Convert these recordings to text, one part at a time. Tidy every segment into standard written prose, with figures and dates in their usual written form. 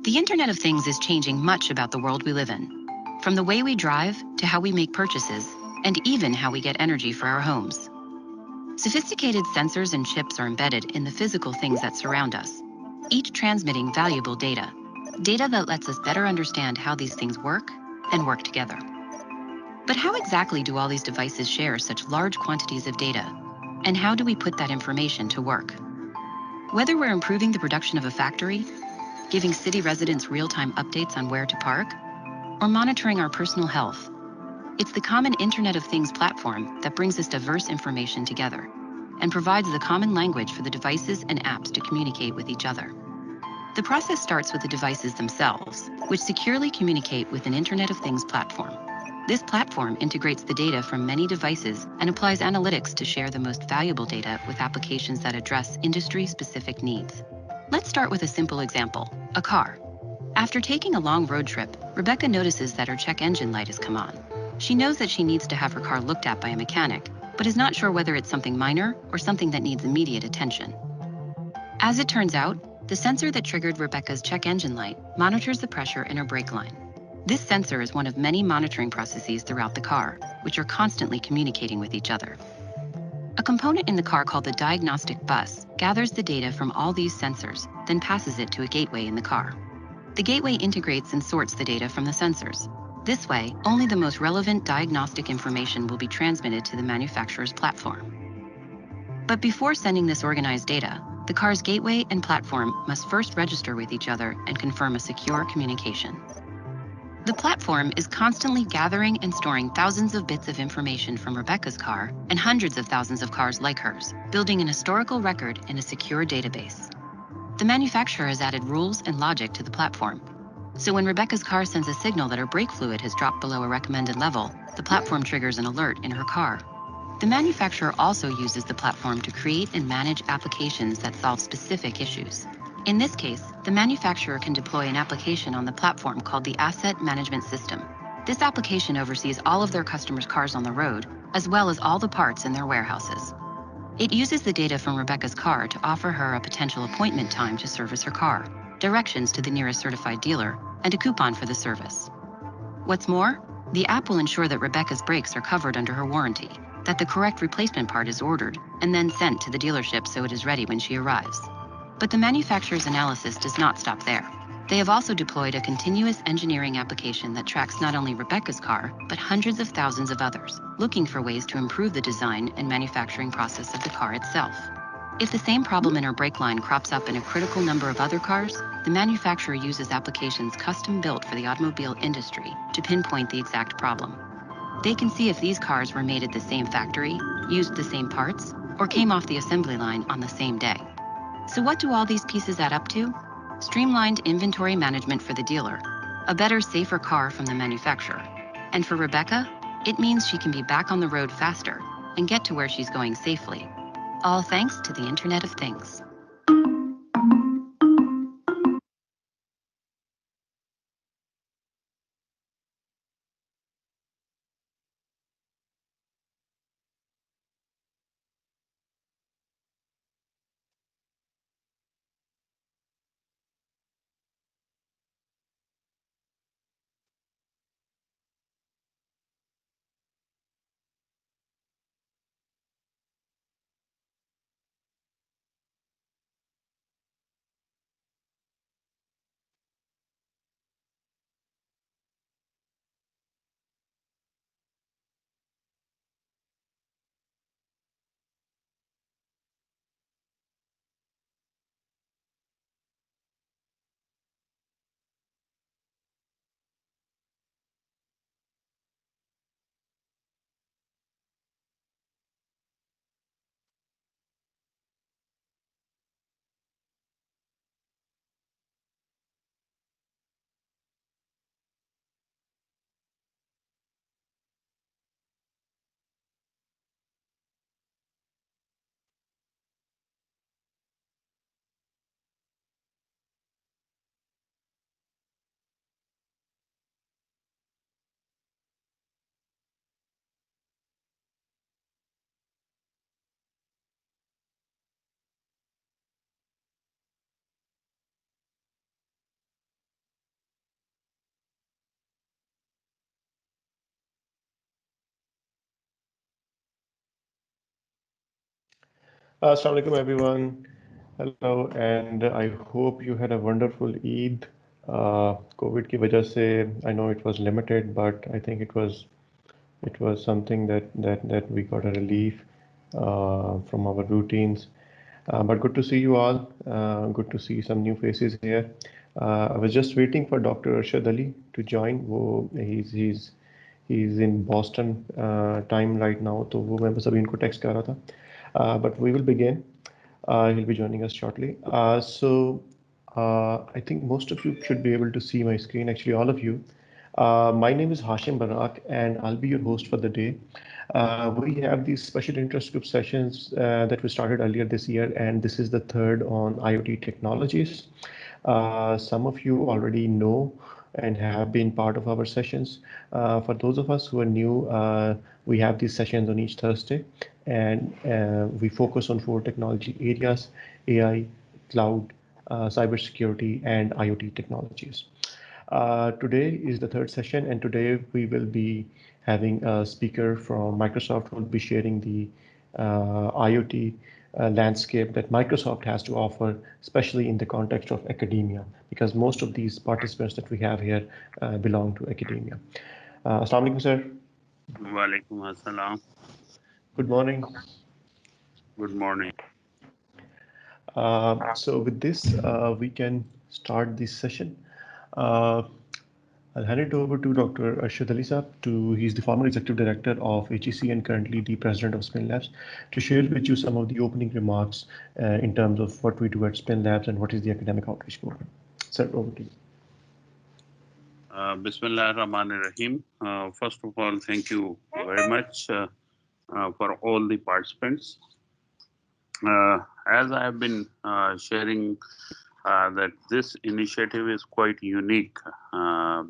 The Internet of Things is changing much about the world we live in, from the way we drive to how we make purchases, and even how we get energy for our homes. Sophisticated sensors and chips are embedded in the physical things that surround us, each transmitting valuable data, data that lets us better understand how these things work and work together. But how exactly do all these devices share such large quantities of data? And how do we put that information to work? Whether we're improving the production of a factory, giving city residents real-time updates on where to park, or monitoring our personal health, it's the common Internet of Things platform that brings this diverse information together and provides the common language for the devices and apps to communicate with each other. The process starts with the devices themselves, which securely communicate with an Internet of Things platform. This platform integrates the data from many devices and applies analytics to share the most valuable data with applications that address industry-specific needs. Let's start with a simple example, a car. After taking a long road trip, Rebecca notices that her check engine light has come on. She knows that she needs to have her car looked at by a mechanic, but is not sure whether it's something minor or something that needs immediate attention. As it turns out, the sensor that triggered Rebecca's check engine light monitors the pressure in her brake line. This sensor is one of many monitoring processes throughout the car, which are constantly communicating with each other. A component in the car called the diagnostic bus gathers the data from all these sensors, then passes it to a gateway in the car. The gateway integrates and sorts the data from the sensors. This way, only the most relevant diagnostic information will be transmitted to the manufacturer's platform. But before sending this organized data, the car's gateway and platform must first register with each other and confirm a secure communication. The platform is constantly gathering and storing thousands of bits of information from Rebecca's car and hundreds of thousands of cars like hers, building an historical record in a secure database. The manufacturer has added rules and logic to the platform. So when Rebecca's car sends a signal that her brake fluid has dropped below a recommended level, the platform triggers an alert in her car. The manufacturer also uses the platform to create and manage applications that solve specific issues. In this case, the manufacturer can deploy an application on the platform called the Asset Management System. This application oversees all of their customers' cars on the road, as well as all the parts in their warehouses. It uses the data from Rebecca's car to offer her a potential appointment time to service her car, directions to the nearest certified dealer, and a coupon for the service. What's more, the app will ensure that Rebecca's brakes are covered under her warranty, that the correct replacement part is ordered and then sent to the dealership so it is ready when she arrives. But the manufacturer's analysis does not stop there. They have also deployed a continuous engineering application that tracks not only Rebecca's car, but hundreds of thousands of others, looking for ways to improve the design and manufacturing process of the car itself. If the same problem in her brake line crops up in a critical number of other cars, the manufacturer uses applications custom built for the automobile industry to pinpoint the exact problem. They can see if these cars were made at the same factory, used the same parts, or came off the assembly line on the same day. So what do all these pieces add up to? Streamlined inventory management for the dealer, a better, safer car from the manufacturer. And for Rebecca, it means she can be back on the road faster and get to where she's going safely. All thanks to the Internet of Things. Assalamu alaikum everyone. Hello, and I hope you had a wonderful Eid. COVID की वजह से I know it was limited, but I think it was something that we got a relief from our routines. But good to see you all. Good to see some new faces here. I was just waiting for Dr. Arshad Ali to join. He's in Boston time right now, तो वो मैं बस अभी इनको text कर रहा था. But we will begin. He'll be joining us shortly. I think most of you should be able to see my screen, actually, all of you. My name is Hashim Barak, and I'll be your host for the day. We have these special interest group sessions that we started earlier this year, and this is the third on IoT technologies. Some of you already know and have been part of our sessions. For those of us who are new, we have these sessions on each Thursday, and we focus on four technology areas: AI, cloud, cybersecurity, and IoT technologies. Today is the third session, and today we will be having a speaker from Microsoft who will be sharing the IoT landscape that Microsoft has to offer, especially in the context of academia, because most of these participants that we have here belong to academia. Assalamu alaikum, sir. Walaikum assalam. Good morning. Good morning. So with this, we can start this session. Uh, I'll hand it over to Dr. Arshad Ali Saab. He's the former executive director of HEC and currently the president of Spin Labs, to share with you some of the opening remarks in terms of what we do at Spin Labs and what is the academic outreach program. Sir, over to you. Bismillah ar-Rahman ar-Rahim. First of all, thank you very much for all the participants. As I have been sharing that this initiative is quite unique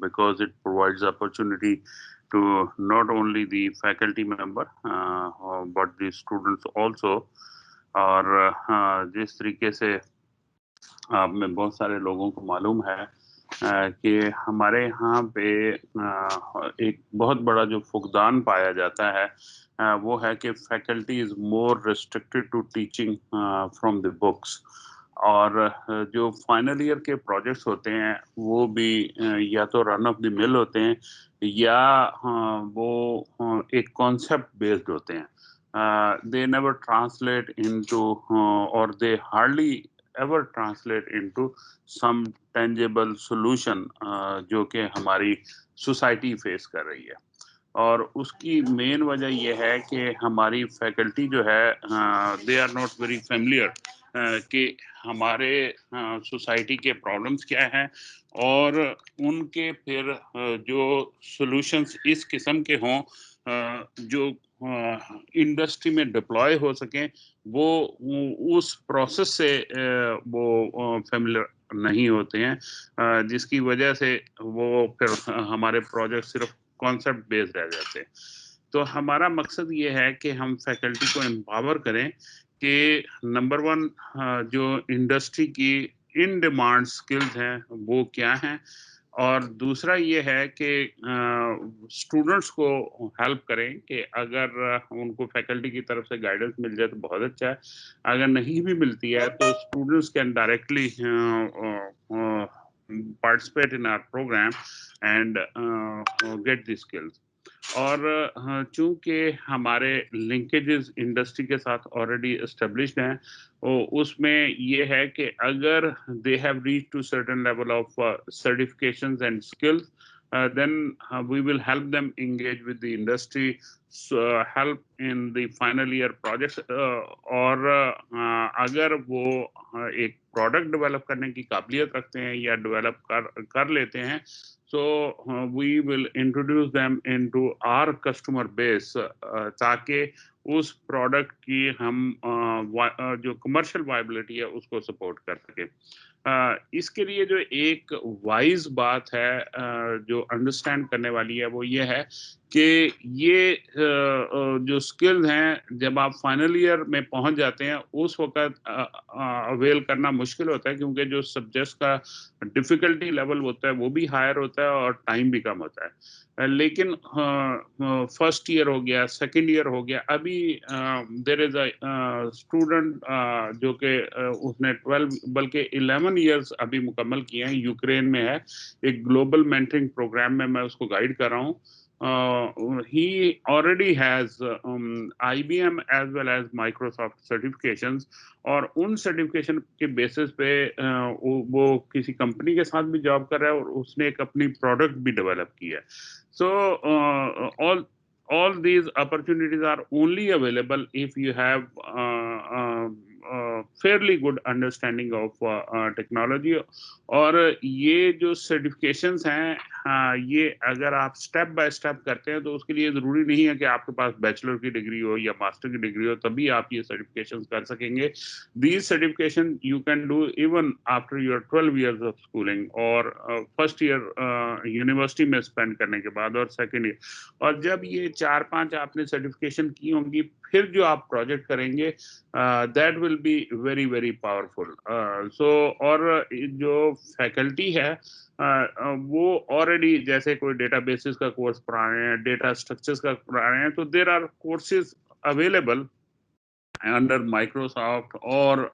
because it provides opportunity to not only the faculty member but the students also. और जिस तरीके से आप में बहुत सारे लोगों को मालूम है कि हमारे यहाँ पे एक बहुत बड़ा जो फुकदान पाया जाता है वो है कि faculty is more restricted to teaching from the books, और जो फाइनल ईयर के प्रोजेक्ट्स होते हैं वो भी या तो रन ऑफ द मिल होते हैं या वो एक कॉन्सेप्ट बेस्ड होते हैं. They never translate into or they hardly ever translate into some tangible solution जो कि हमारी सोसाइटी फेस कर रही है. और उसकी मेन वजह यह है कि हमारी फैकल्टी जो है they are not very familiar कि हमारे सोसाइटी के प्रॉब्लम्स क्या हैं और उनके फिर जो सॉल्यूशंस इस किस्म के हों जो इंडस्ट्री में डिप्लॉय हो सकें, वो उस प्रोसेस से वो फेमिलियर नहीं होते हैं, जिसकी वजह से वो फिर हमारे प्रोजेक्ट सिर्फ कॉन्सेप्ट बेस्ड रह जाते हैं. तो हमारा मकसद ये है कि हम फैकल्टी को एम्पावर करें कि नंबर वन जो इंडस्ट्री की इन डिमांड स्किल्स हैं वो क्या हैं, और दूसरा ये है कि स्टूडेंट्स को हेल्प करें कि अगर उनको फैकल्टी की तरफ से गाइडेंस मिल जाए तो बहुत अच्छा है, अगर नहीं भी मिलती है तो students can directly participate in our program and get the skills. और चूंकि हमारे लिंकेजेस इंडस्ट्री के साथ ऑलरेडी एस्टेब्लिश्ड हैं, उसमें ये है कि अगर they have reach to certain level of certifications and skills, then we will help them engage with the industry, help in the final year projects, और अगर वो एक प्रोडक्ट डेवलप करने की काबिलियत रखते हैं या डेवलप कर लेते हैं, so we will introduce them into our customer base ताकि उस प्रोडक्ट की हम जो कमर्शियल वायबिलिटी है उसको सपोर्ट कर सके. इसके लिए जो एक वाइज बात है जो अंडरस्टैंड करने वाली है वो ये है कि ये जो स्किल्स हैं जब आप फाइनल ईयर में पहुंच जाते हैं उस वक्त अवेल करना मुश्किल होता है, क्योंकि जो सब्जेक्ट्स का डिफिकल्टी लेवल होता है वो भी हायर होता है और टाइम भी कम होता है. लेकिन फर्स्ट ईयर हो गया, सेकंड ईयर हो गया, अभी देयर इज अ स्टूडेंट जो कि उसने 12 बल्कि 11 इयर्स अभी मुकम्मल किए हैं, यूक्रेन में है, एक ग्लोबल मेंटरिंग प्रोग्राम में मैं उसको गाइड कर रहा हूँ. He already has IBM as well as Microsoft certifications, और उन सर्टिफिकेशन के बेसिस पे वो किसी कंपनी के साथ भी जॉब कर रहा है और उसने एक अपनी प्रोडक्ट भी डेवलप की है. So all these opportunities are only available if you have fairly good understanding of technology. और ये जो सर्टिफिकेशंस हैं, ये अगर आप स्टेप बाय स्टेप करते हैं तो उसके लिए ज़रूरी नहीं है कि आपके पास बैचलर की डिग्री हो या मास्टर की डिग्री हो तभी आप ये सर्टिफिकेशंस कर सकेंगे. These certification you can do even after your 12 years of schooling और फर्स्ट ईयर यूनिवर्सिटी में स्पेंड करने के बाद और सेकेंड ईयर. और जब ये 4-5 आपने सर्टिफिकेशन की होंगी, फिर जो आप प्रोजेक्ट करेंगे that will be very very powerful. So और जो फैकल्टी है वो ऑलरेडी जैसे कोई डेटाबेसेस का कोर्स पढ़ा रहे हैं, डेटा स्ट्रक्चर्स का पढ़ा रहे हैं, तो there are courses available under Microsoft or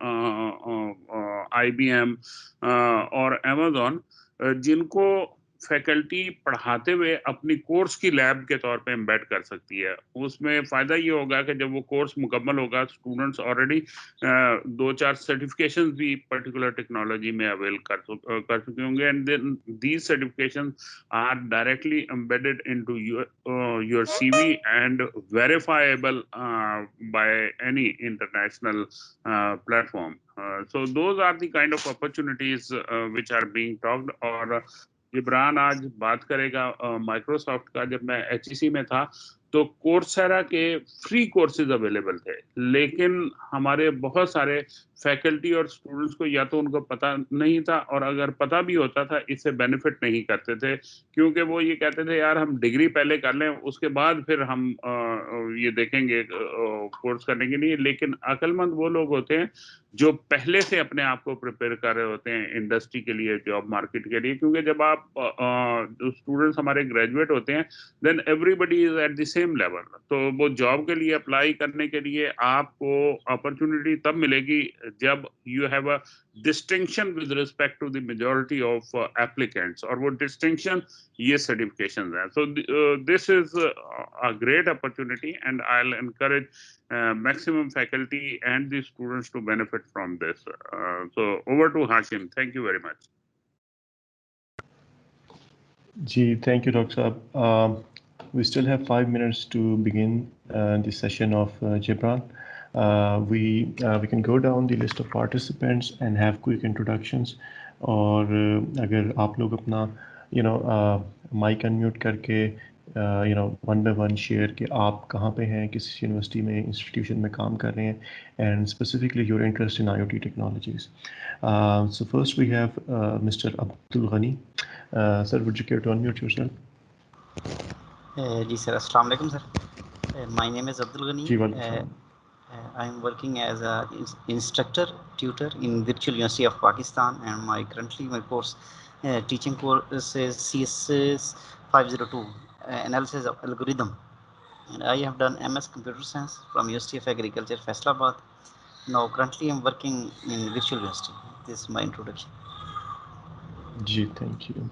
IBM और Amazon, जिनको फैकल्टी पढ़ाते हुए अपनी कोर्स की लैब के तौर पे एम्बेड कर सकती है. उसमें फ़ायदा ये होगा कि जब वो कोर्स मुकम्मल होगा, स्टूडेंट्स ऑलरेडी 2-4 सर्टिफिकेशंस भी पर्टिकुलर टेक्नोलॉजी में अवेल कर चुके होंगे, and then these certifications are directly embedded into your CV and verifiable by any international platform. So those are the kind of opportunities which are being talked. और जिब्रान आज बात करेगा Microsoft का. जब मैं HEC में था तो कोर्सेरा के फ्री कोर्सेज अवेलेबल थे, लेकिन हमारे बहुत सारे फैकल्टी और स्टूडेंट्स को या तो उनको पता नहीं था, और अगर पता भी होता था इससे बेनिफिट नहीं करते थे, क्योंकि वो ये कहते थे यार हम डिग्री पहले कर लें उसके बाद फिर हम ये देखेंगे कोर्स करने के लिए. लेकिन अक्लमंद वो लोग होते हैं जो पहले से अपने आप को प्रिपेयर कर रहे होते हैं इंडस्ट्री के लिए, जॉब मार्केट के लिए. क्योंकि जब आप स्टूडेंट्स हमारे ग्रेजुएट होते हैं, then everybody is at the same level. तो वो जॉब के लिए अप्लाई करने के लिए आपको अपॉर्चुनिटी तब मिलेगी जब you have a distinction with respect to the majority of applicants, और वो डिस्टिंक्शन ये सर्टिफिकेशंस हैं. So this is a great opportunity and I will encourage maximum faculty and the students to benefit from this. So over to Hashim. Thank you very much. Ji, thank you, Dr. Saab. We still have 5 minutes to begin the session of Gibran. We can go down the list of participants and have quick introductions. और अगर आप लोग अपना mic unmute करके one by one share कि आप कहाँ पे हैं, किस यूनिवर्सिटी में, इंस्टीट्यूशन में काम कर रहे हैं, and specifically your interest in IoT technologies. So first we have mister Abdul Ghani. Sir, would you care to unmute yourself? जी सर, अस्सलाम वालेकुम सर. My name is Abdul Ghani. जी, वालेकुम सलाम. I am working as a instructor tutor in Virtual University of Pakistan, and my course teaching course is CSS 502 analysis of algorithm, and I have done MS Computer Science from University of Agriculture, Faisalabad. Now currently I am working in Virtual University. This is my introduction. Ji, thank you.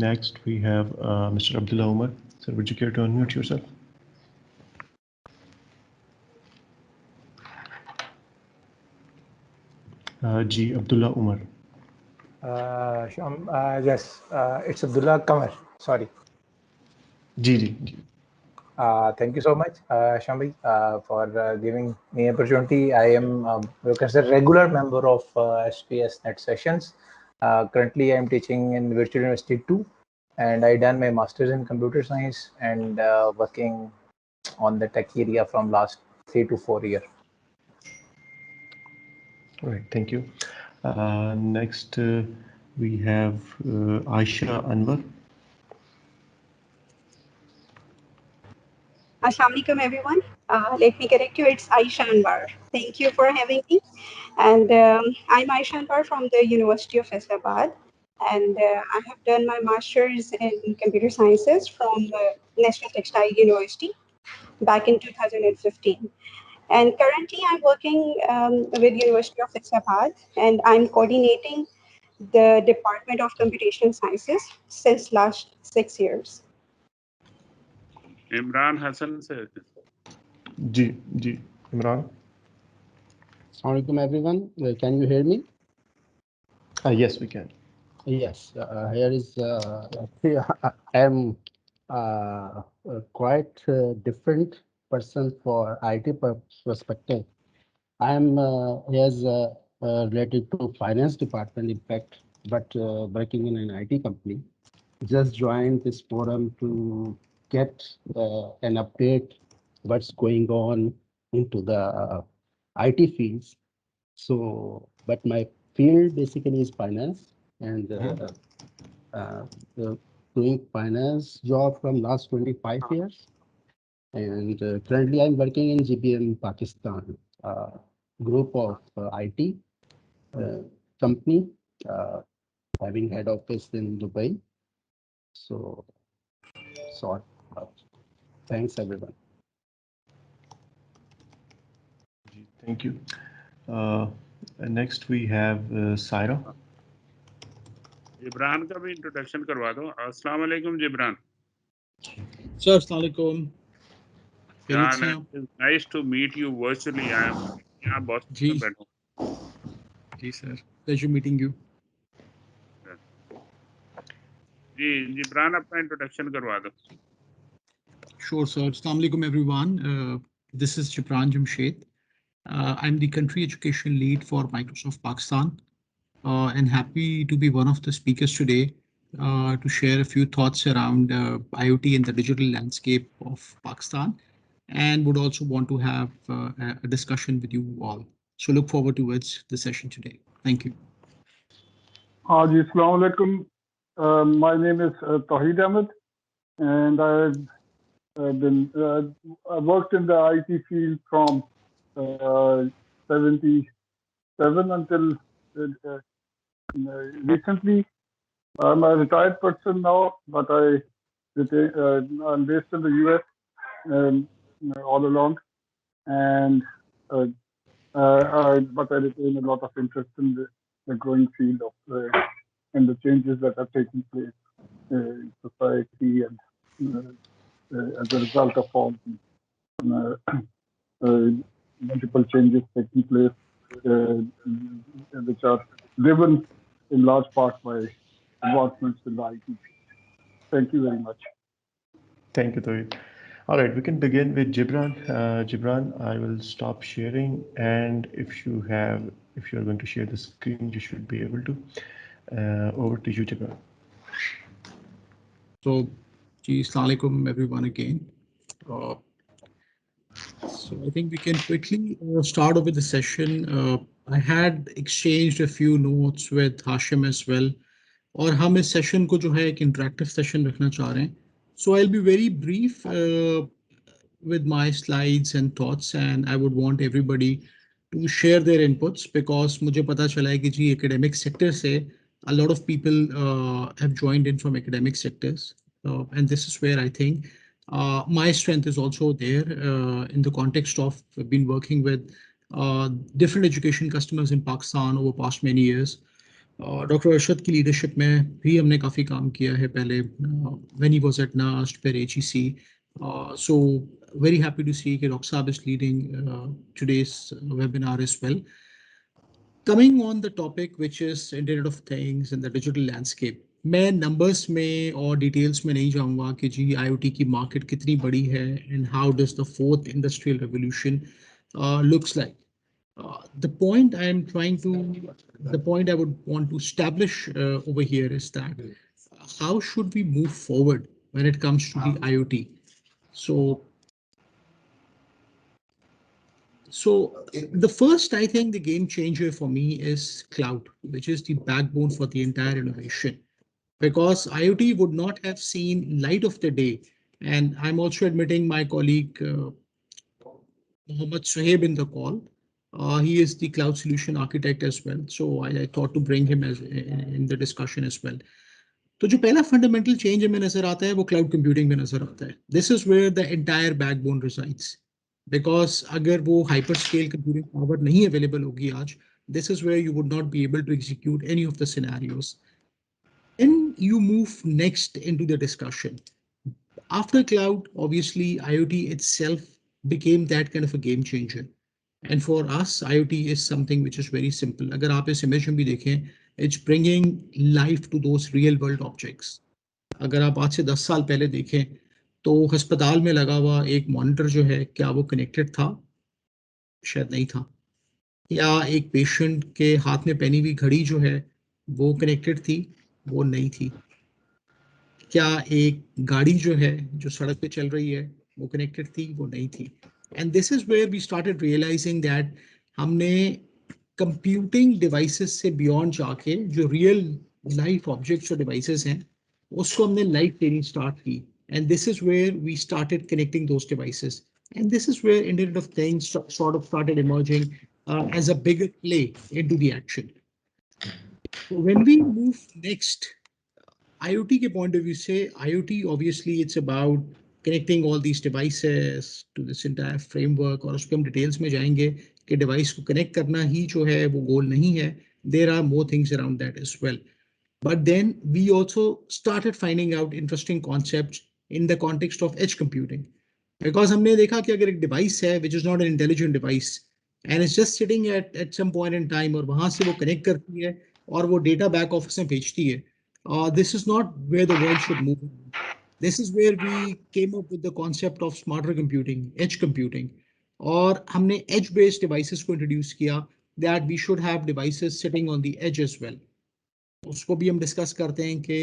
Next we have Mr. Abdullah Umar. Sir, would you care to unmute yourself? Ji, Abdullah Umar. Yes, it's Abdullah Kamar. Sorry. Ji. Thank you so much, Shambi, for giving me opportunity. I am you can say regular member of SPS Net Sessions. Currently, I am teaching in Virtual University 2, and I done my master's in computer science and working on the tech area from last 3 to 4 years. All right, thank you. Next, we have Aisha Anwar. Assalamu alaikum, everyone. Let me correct you. It's Aisha Anwar. Thank you for having me. And I'm Aisha Anwar from the University of Faisalabad. And I have done my master's in computer sciences from National Textile University back in 2015. And currently I'm working with University of Islamabad, and I'm coordinating the Department of Computational Sciences since last 6 years. Imran Hassan से जी Imran. Assalamualaikum everyone. Can you hear me? Yes, we can. Yes. Here is I am quite different person for IT perspective. I am related to finance department, in fact, but working in an IT company. Just joined this forum to get an update what's going on into the IT fields. So, but my field basically is finance, and doing finance job from last 25 years. And currently I'm working in GBM Pakistan, group of IT company, having head office in Dubai. So, thanks everyone. Thank you. Next we have Saira. Jibran का भी introduction करवा दो. अस्सलाम वालेकुम Jibran. Sir, Assalamu alaikum. It's nice to meet you virtually. I am यहाँ Boston में बैठा हूँ. जी sir, pleasure meeting you. जी जिब्रान अपना इंट्रोडक्शन करवा दो. Sure, sir. Assalamu alaikum everyone. This is Jibran Jamshed. I'm the country education lead for Microsoft Pakistan, and happy to be one of the speakers today to share a few thoughts around IoT and the digital landscape of Pakistan, and would also want to have a discussion with you all. So look forward towards the session today. Thank you. Ji, Assalamu alaikum. My name is Tawheed Ahmed, and I've I worked in the IT field from 77 until recently. I'm a retired person now, but I'm based in the US all along, and but I retain a lot of interest in the growing field of and the changes that are taking place in society and as a result of all multiple changes taking place, which are driven in large part by advancements in the IT. Thank you very much. Thank you, Tawheed. All right, we can begin with Jibran. Jibran, I will stop sharing, and if you're going to share the screen, you should be able to. Over to you, Jibran. So, Assalamu alaikum everyone again. So I think we can quickly start off with the session. I had exchanged a few notes with Hashim as well. और हम इस session को जो है एक interactive session रखना चाह रहे हैं. So I'll be very brief with my slides and thoughts, and I would want everybody to share their inputs because मुझे पता चला है कि जी academic sector से a lot of people have joined in from academic sectors, and this is where I think my strength is also there in the context of been working with different education customers in Pakistan over past many years. Dr. Arshad की leadership में भी हमने काफ़ी काम किया है पहले when he was at NAST, फिर HEC. So very happy to see that Dr. Saab is leading today's webinar as well. Coming on the topic, which is Internet of Things and the digital landscape. मैं numbers में और details में नहीं जाऊँगा कि जी IoT की market कितनी बड़ी है and how does the fourth industrial revolution looks like. The point I would want to establish over here is that how should we move forward when it comes to the IoT? So the first, I think the game changer for me is cloud, which is the backbone for the entire innovation, because IoT would not have seen light of the day. And I'm also admitting my colleague Mohammed Suhaib in the call. He is the cloud solution architect as well. So I thought to bring him as in the discussion as well. तो जो पहला fundamental change हमें नजर आता है वो cloud computing में नजर आता है. This is where the entire backbone resides, because अगर वो हाइपर स्केल कंप्यूटिंग पावर नहीं अवेलेबल होगी आज, this is where you would not be able to execute any of the scenarios. Then you move next into the discussion. After cloud, obviously IoT itself became that kind of a game changer. And for us, IoT is something which is very simple. अगर आप इस image में भी देखें, it's bringing life to those real world objects. अगर आप आज से 10 साल पहले देखें तो अस्पताल में लगा हुआ एक मॉनिटर जो है, क्या वो कनेक्टेड था? शायद नहीं था. या एक पेशेंट के हाथ में पहनी हुई घड़ी जो है वो कनेक्टेड थी? वो नहीं थी. क्या एक गाड़ी जो है जो सड़क पे चल रही है वो कनेक्टेड थी? वो नहीं थी. And this is where we started realizing that हमने कंप्यूटिंग डिवाइसेस से बियॉन्ड जाके जो रियल लाइफ ऑब्जेक्ट्स और डिवाइसेस हैं उसको हमने लाइफ लेनी स्टार्ट की. And this is where we started connecting those devices. And this is where Internet of Things sort of started emerging as a bigger play into the action. So when we move next, IoT के point of view से, IoT obviously it's about connecting all these devices to this entire framework, और उसके हम details में जाएंगे कि device को connect करना ही जो है वो गोल नहीं है. There are more things around that as well. But then we also started finding out interesting concepts in the context of edge computing. Because हमने देखा कि अगर एक डिवाइस है which is not an intelligent device and it's just sitting at some point in time और वहां से वो कनेक्ट करती है और वो डेटा बैक ऑफिस में भेजती है, this is not where the world should move. This is where we came up with the concept of smarter computing, edge computing, और हमने edge based devices को introduce किया that we should have devices sitting on the edge as well. उसको भी हम discuss करते हैं कि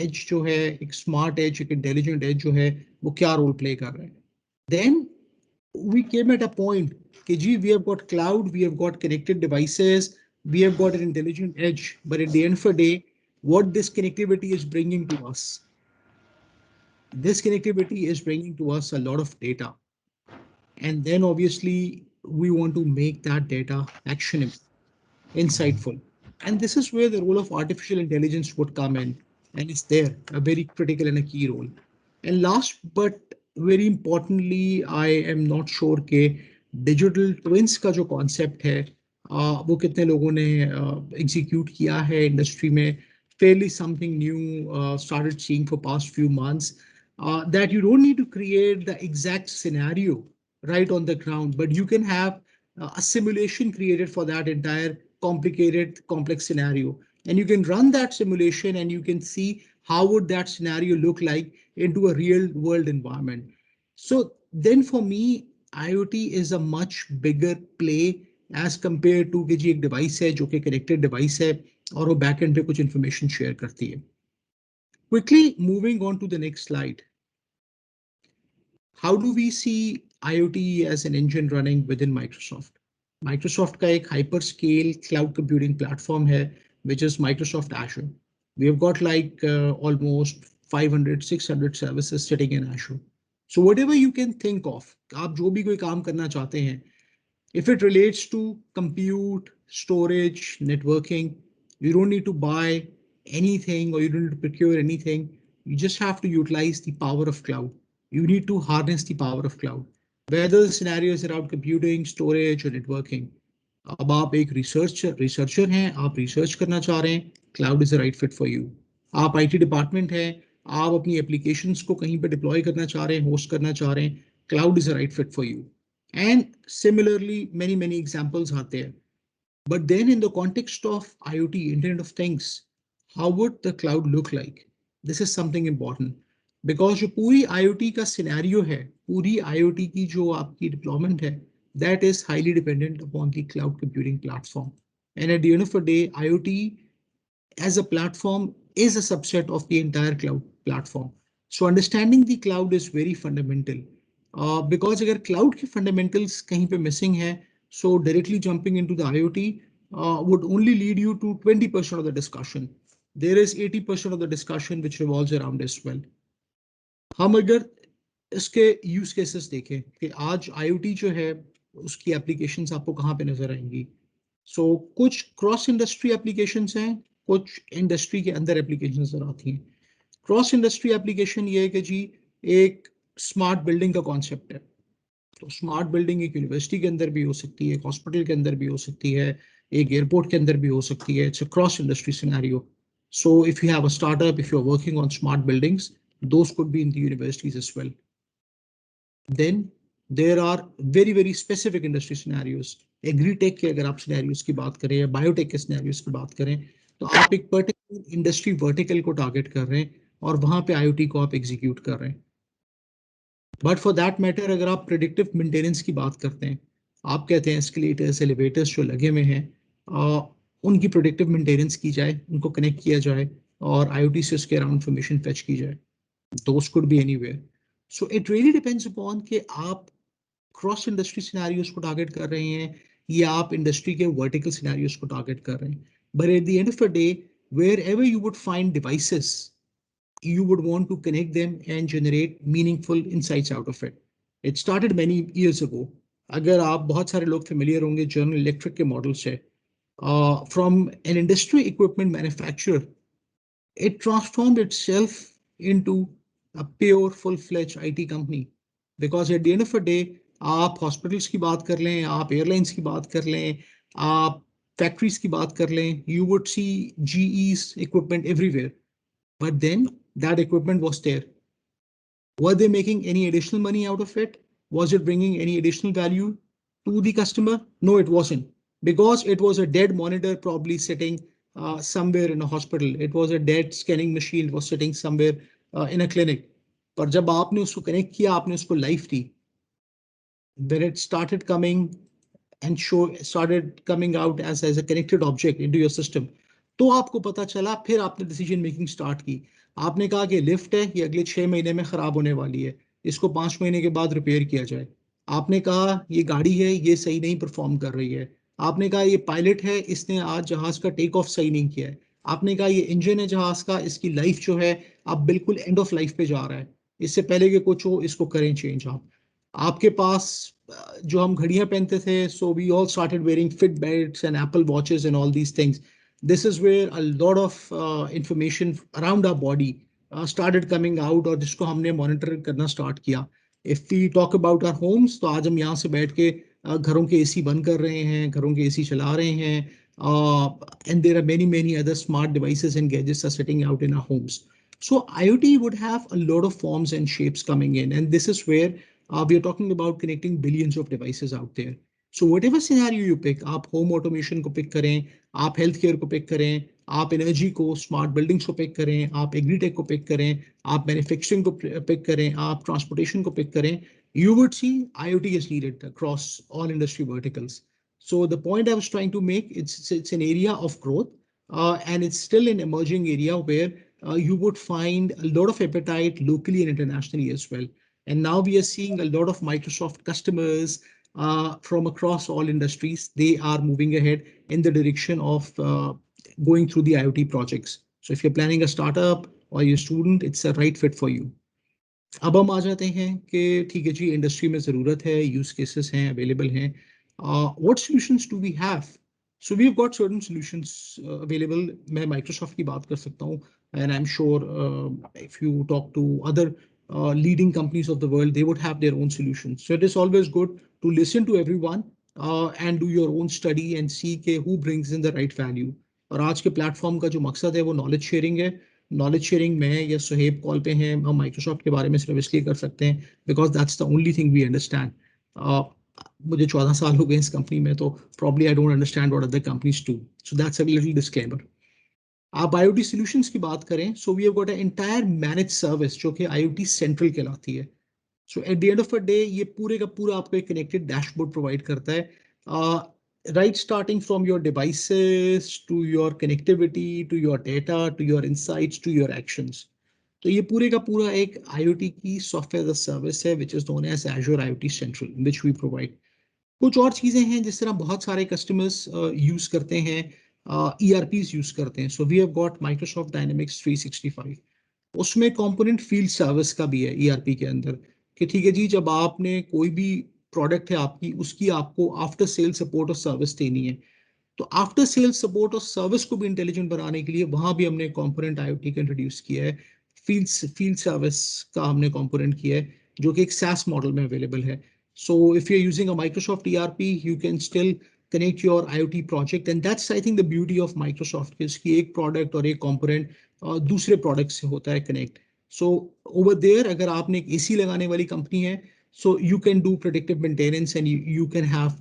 edge जो है, एक स्मार्ट edge, एक इंटेलिजेंट edge जो है वो क्या रोल प्ले कर रहा है. Then we came at a point कि जी we have got cloud, we have got connected devices, we have got an intelligent edge, but at the end of the day, what this connectivity is bringing to us? This connectivity is bringing to us a lot of data. And then obviously we want to make that data actionable, insightful. And this is where the role of artificial intelligence would come in. And it's there, a very critical and a key role. And last but very importantly, I am not sure कि digital twins का जो concept है वो कितने लोगों ने execute किया है industry में. Fairly something new started seeing for past few months, that you don't need to create the exact scenario right on the ground, but you can have a simulation created for that entire complicated, complex scenario. And you can run that simulation and you can see how would that scenario look like into a real world environment. So then for me, IoT is a much bigger play as compared to कि जी एक device है जो कि connected device है और वो backend पे कुछ information share करती है. Quickly moving on to the next slide. How do we see IoT as an engine running within Microsoft? Microsoft का एक hyperscale cloud computing platform है, which is Microsoft Azure. We have got like almost 500, 600 services sitting in Azure. So whatever you can think of, आप जो भी कोई काम करना चाहते हैं, if it relates to compute, storage, networking, you don't need to buy anything or you don't need to procure anything. You just have to utilize the power of cloud. You need to harness the power of cloud. Whether the scenario is around computing, storage or networking. अब आप एक researcher हैं, आप research करना चाह रहे हैं, cloud is the right fit for you. आप आईटी डिपार्टमेंट है, आप अपनी एप्लीकेशंस को कहीं पे डिप्लॉय करना चाह रहे हैं, होस्ट करना चाह रहे हैं, cloud is the right fit for you. And similarly, many examples are there. But then in the context of IoT, Internet of Things, how would the cloud look like? This is something important. Because जो पूरी IoT का scenario है, पूरी IoT की जो आपकी deployment है, that is highly dependent upon the cloud computing platform. And at the end of the day, IoT as a platform is a subset of the entire cloud platform. So understanding the cloud is very fundamental. Because अगर cloud के fundamentals कहीं पे missing है, so directly jumping into the IoT would only lead you to 20% of the discussion. There is 80% of the discussion which revolves around as well. हम अगर इसके use cases देखें कि आज IoT जो है उसकी applications आपको कहाँ पे नजर आएंगी. So कुछ cross industry applications हैं, कुछ industry के अंदर applications नजर आती हैं. क्रॉस इंडस्ट्री एप्लीकेशन ये है कि जी एक स्मार्ट बिल्डिंग का कॉन्सेप्ट है, तो स्मार्ट बिल्डिंग एक यूनिवर्सिटी के अंदर भी हो सकती है, एक हॉस्पिटल के अंदर भी हो सकती है, एक एयरपोर्ट के अंदर भी हो सकती है. It's a cross industry scenario. So if you have a startup, if you're working on smart buildings, those could be in the universities as well. Then there are very, very specific industry scenarios. Agri-tech के अगर आप scenarios की बात करें या biotech के scenarios की बात करें, तो आप एक particular industry vertical को target कर रहे हैं और वहाँ पे IoT को आप execute कर रहे हैं. But for that matter, अगर आप predictive maintenance की बात करते हैं, आप कहते हैं escalators, elevators जो लगे हुए हैं, उनकी प्रोडक्टिव मेंटेनेंस की जाए, उनको कनेक्ट किया जाए और IoT से उसके अराउंड इंफॉर्मेशन फेच की जाए. Those could be anywhere. So it really depends upon कि आप क्रॉस इंडस्ट्री सिनेरियोस को टारगेट कर रहे हैं या आप इंडस्ट्री के वर्टिकल सिनेरियोस को टारगेट कर रहे हैं. But at the end of the day, wherever you would find devices, you would want to connect them and generate meaningful insights out of it. It started many years ago. अगर आप बहुत सारे लोग familiar होंगे general electric के model से, from an industry equipment manufacturer, it transformed itself into a pure full-fledged IT company. Because at the end of the day, आप hospitals की बात कर लें, आप airlines की बात कर लें, आप factories की बात कर लें, you would see GE's equipment everywhere. But then that equipment was there. Were they making any additional money out of it? Was it bringing any additional value to the customer? No, it wasn't. Because it was a dead monitor probably sitting somewhere in a hospital. It was a dead scanning machine was sitting somewhere in a clinic. पर जब आपने उसको connect किया, आपने उसको life the, then it started coming and started coming out as a connected object into your system. तो आपको पता चला, फिर आपने डिसीजन मेकिंग स्टार्ट की. आपने कहा कि लिफ्ट है, ये अगले 6 महीने में खराब होने वाली है, इसको 5 महीने के बाद रिपेयर किया जाए. आपने कहा ये गाड़ी है, ये सही नहीं परफॉर्म कर रही है. आपने कहा ये पायलट है, इसने आज जहाज का टेक ऑफ सही नहीं किया है. आपने कहा ये इंजन है जहाज का, इसकी लाइफ जो है अब बिल्कुल एंड ऑफ लाइफ पे जा रहा है, इससे पहले कि कुछ हो इसको करें चेंज. आपके पास जो हम घड़ियां पहनते थे, so we all started wearing Fitbits and Apple watches and all these things. This is where a lot of information around our body started coming out और जिसको हमने मॉनिटर करना स्टार्ट किया. If we talk about our homes, तो आज हम यहाँ से बैठ के घरों के AC बंद कर रहे हैं, घरों के AC चला रहे हैं, and there are many other smart devices and gadgets are sitting out in our homes. So IoT would have a lot of forms and shapes coming in, and this is where we are talking about connecting billions of devices out there. So whatever scenario you pick, आप home automation को pick करें, आप healthcare को pick करें, आप energy को, smart buildings को pick करें, आप agri-tech को pick करें, आप manufacturing को pick करें, आप transportation को pick करें, you would see IoT is needed across all industry verticals. So the point I was trying to make, it's an area of growth, and it's still an emerging area where you would find a lot of appetite locally and internationally as well. And now we are seeing a lot of Microsoft customers from across all industries. They are moving ahead in the direction of going through the IoT projects. So if you're planning a startup or you're a student, it's a right fit for you. अब हम आ जाते हैं कि ठीक है जी, industry में ज़रूरत है, यूज केसेस हैं, अवेलेबल हैं. What solutions do we have? So we've got certain solutions available. मैं Microsoft की बात कर सकता हूँ, and I'm sure if you talk to other leading companies of the world, they would have their own solutions. So it is always good to listen to everyone and do your own study and see के who brings in the right value. और आज के platform का जो मकसद है वो knowledge sharing है. नॉलेज शेयरिंग में या सुहेब कॉल पे हैं, हम माइक्रोसॉफ्ट के बारे में सिर्फ इसलिए कर सकते हैं because that's the only thing we understand. मुझे 14 साल हो गए इस कंपनी में, तो probably I don't understand what other companies do. So that's a little disclaimer. आप IoT सॉल्यूशंस की बात करें, so we have got a entire manage service जो कि IoT सेंट्रल कहलाती है. So at the end of the day ये पूरे का पूरा आपको एक कनेक्टेड डैशबोर्ड प्रोवाइड करता है, right starting from your devices to your connectivity to your data to your insights to your actions. तो ये पूरे का पूरा एक IoT की सॉफ्टवेयर एज अ सर्विस है which is known as Azure IoT Central, which we provide. कुछ और चीजें हैं जिस तरह बहुत सारे कस्टमर्स यूज करते हैं, ERPs यूज करते हैं. So we have got Microsoft Dynamics 365. उसमें कंपोनेंट फील्ड सर्विस का भी है ERP के अंदर कि ठीक है जी, जब आपने कोई भी प्रोडक्ट है आपकी, उसकी आपको आफ्टर सेल सपोर्ट और सर्विस देनी है, तो आफ्टर सेल सपोर्ट और सर्विस को भी इंटेलिजेंट बनाने के लिए वहां भी हमने कंपोनेंट IoT का इंट्रोड्यूस किया है. फील्ड सर्विस का हमने कंपोनेंट किया है जो कि एक SaaS मॉडल में अवेलेबल है. So if you're using a Microsoft ERP, you can still connect your IoT project, and that's I think the beauty of Microsoft is कि एक product और एक component दूसरे product से होता है connect. So over there अगर आपने एक AC लगाने वाली कंपनी है, so you can do predictive maintenance and you can have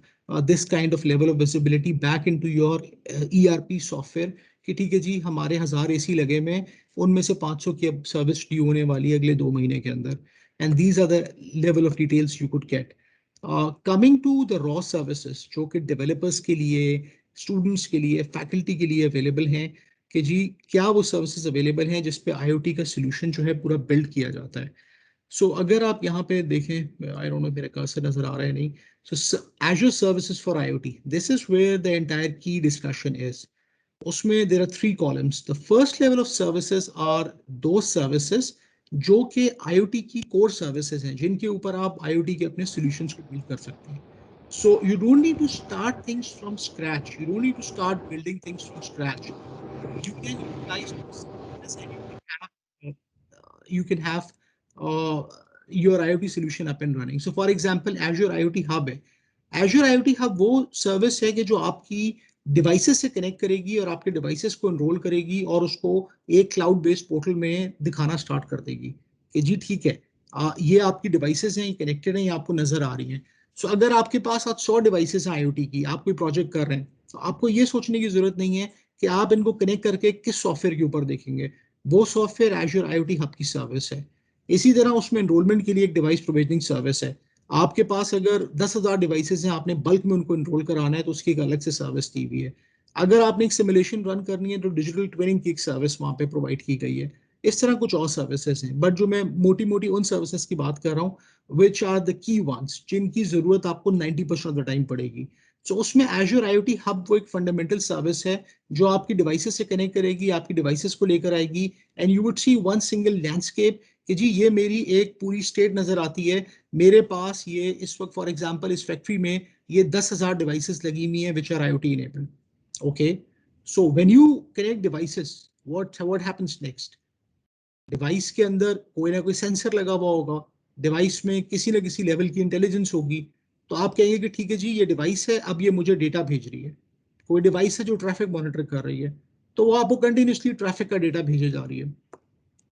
this kind of level of visibility back into your ERP software कि ठीक है जी हमारे 1000 AC लगे में उनमें से 500 की अब सर्विस ड्यू होने वाली है अगले 2 महीने के अंदर. And these are the level of details you could get. Coming to the raw services जो कि डेवलपर्स के लिए, स्टूडेंट्स के लिए, फैकल्टी के लिए अवेलेबल हैं कि जी क्या वो सर्विसेज अवेलेबल हैं जिस पे IoT का सोल्यूशन जो है पूरा बिल्ड किया जाता है. सो अगर आप यहाँ पे देखें, आई डोंट नो मेरे कर्सर नजर आ रहा है नहीं. सो Azure Services for IoT, this is where the entire key discussion is. उसमें there are 3 columns. The first level of services are those services जो कि IoT की कोर सर्विसेज हैं जिनके ऊपर आप IoT के अपने सॉल्यूशंस को बिल्ड कर सकते हैं. So you don't need to start things from scratch. You don't need to start building things from scratch. You can utilize this and you can have your IoT solution up and running. So for example, Azure IoT Hub है. Azure IoT Hub वो service है कि जो आपकी devices से connect करेगी और आपके डिवाइसेस को एनरोल करेगी और उसको एक क्लाउड बेस्ड पोर्टल में दिखाना स्टार्ट कर देगी कि जी ठीक है ये आपकी डिवाइसेस हैं, ये कनेक्टेड हैं, ये आपको नजर आ रही हैं. सो अगर आपके पास आज 100 डिवाइसेस हैं IoT की, आप कोई प्रोजेक्ट कर रहे हैं, तो आपको ये सोचने की जरूरत नहीं है कि आप इनको कनेक्ट करके किस सॉफ्टवेयर के ऊपर देखेंगे. वो सॉफ्टवेयर Azure IoT Hub की सर्विस है. इसी तरह उसमें एनरोलमेंट के लिए एक डिवाइस प्रोविजनिंग सर्विस है. आपके पास अगर 10,000 डिवाइसेस हैं, आपने बल्क में उनको एनरोल कराना है तो उसकी एक अलग से सर्विस दी हुई है. अगर आपने एक सिमुलेशन रन करनी है तो डिजिटल ट्विनिंग की एक सर्विस वहां पे प्रोवाइड की गई है. इस तरह कुछ और सर्विसेज हैं, बट जो मैं मोटी मोटी उन सर्विसेज की बात कर रहा हूँ which are the key ones जिनकी जरूरत आपको 90% ऑफ द टाइम पड़ेगी. तो उसमें Azure IoT Hub वो एक फंडामेंटल सर्विस है जो आपकी डिवाइसेस से कनेक्ट करेगी, आपकी डिवाइसेस को लेकर आएगी, and you would see one single landscape कि जी ये मेरी एक पूरी स्टेट नजर आती है. मेरे पास ये इस वक्त फॉर एग्जांपल इस फैक्ट्री में ये 10,000 डिवाइसेस लगी हुई हैं which are IoT enabled. Okay, so when you connect devices, what happens next? Device के अंदर कोई ना कोई सेंसर लगा हुआ होगा, डिवाइस में किसी ना किसी लेवल की इंटेलिजेंस होगी. तो आप कहेंगे कि ठीक है जी ये डिवाइस है, अब ये मुझे डेटा भेज रही है. कोई डिवाइस है जो ट्रैफिक मॉनिटर कर रही है तो वो आपको कंटिन्यूसली ट्रैफिक का डेटा भेजे जा रही है.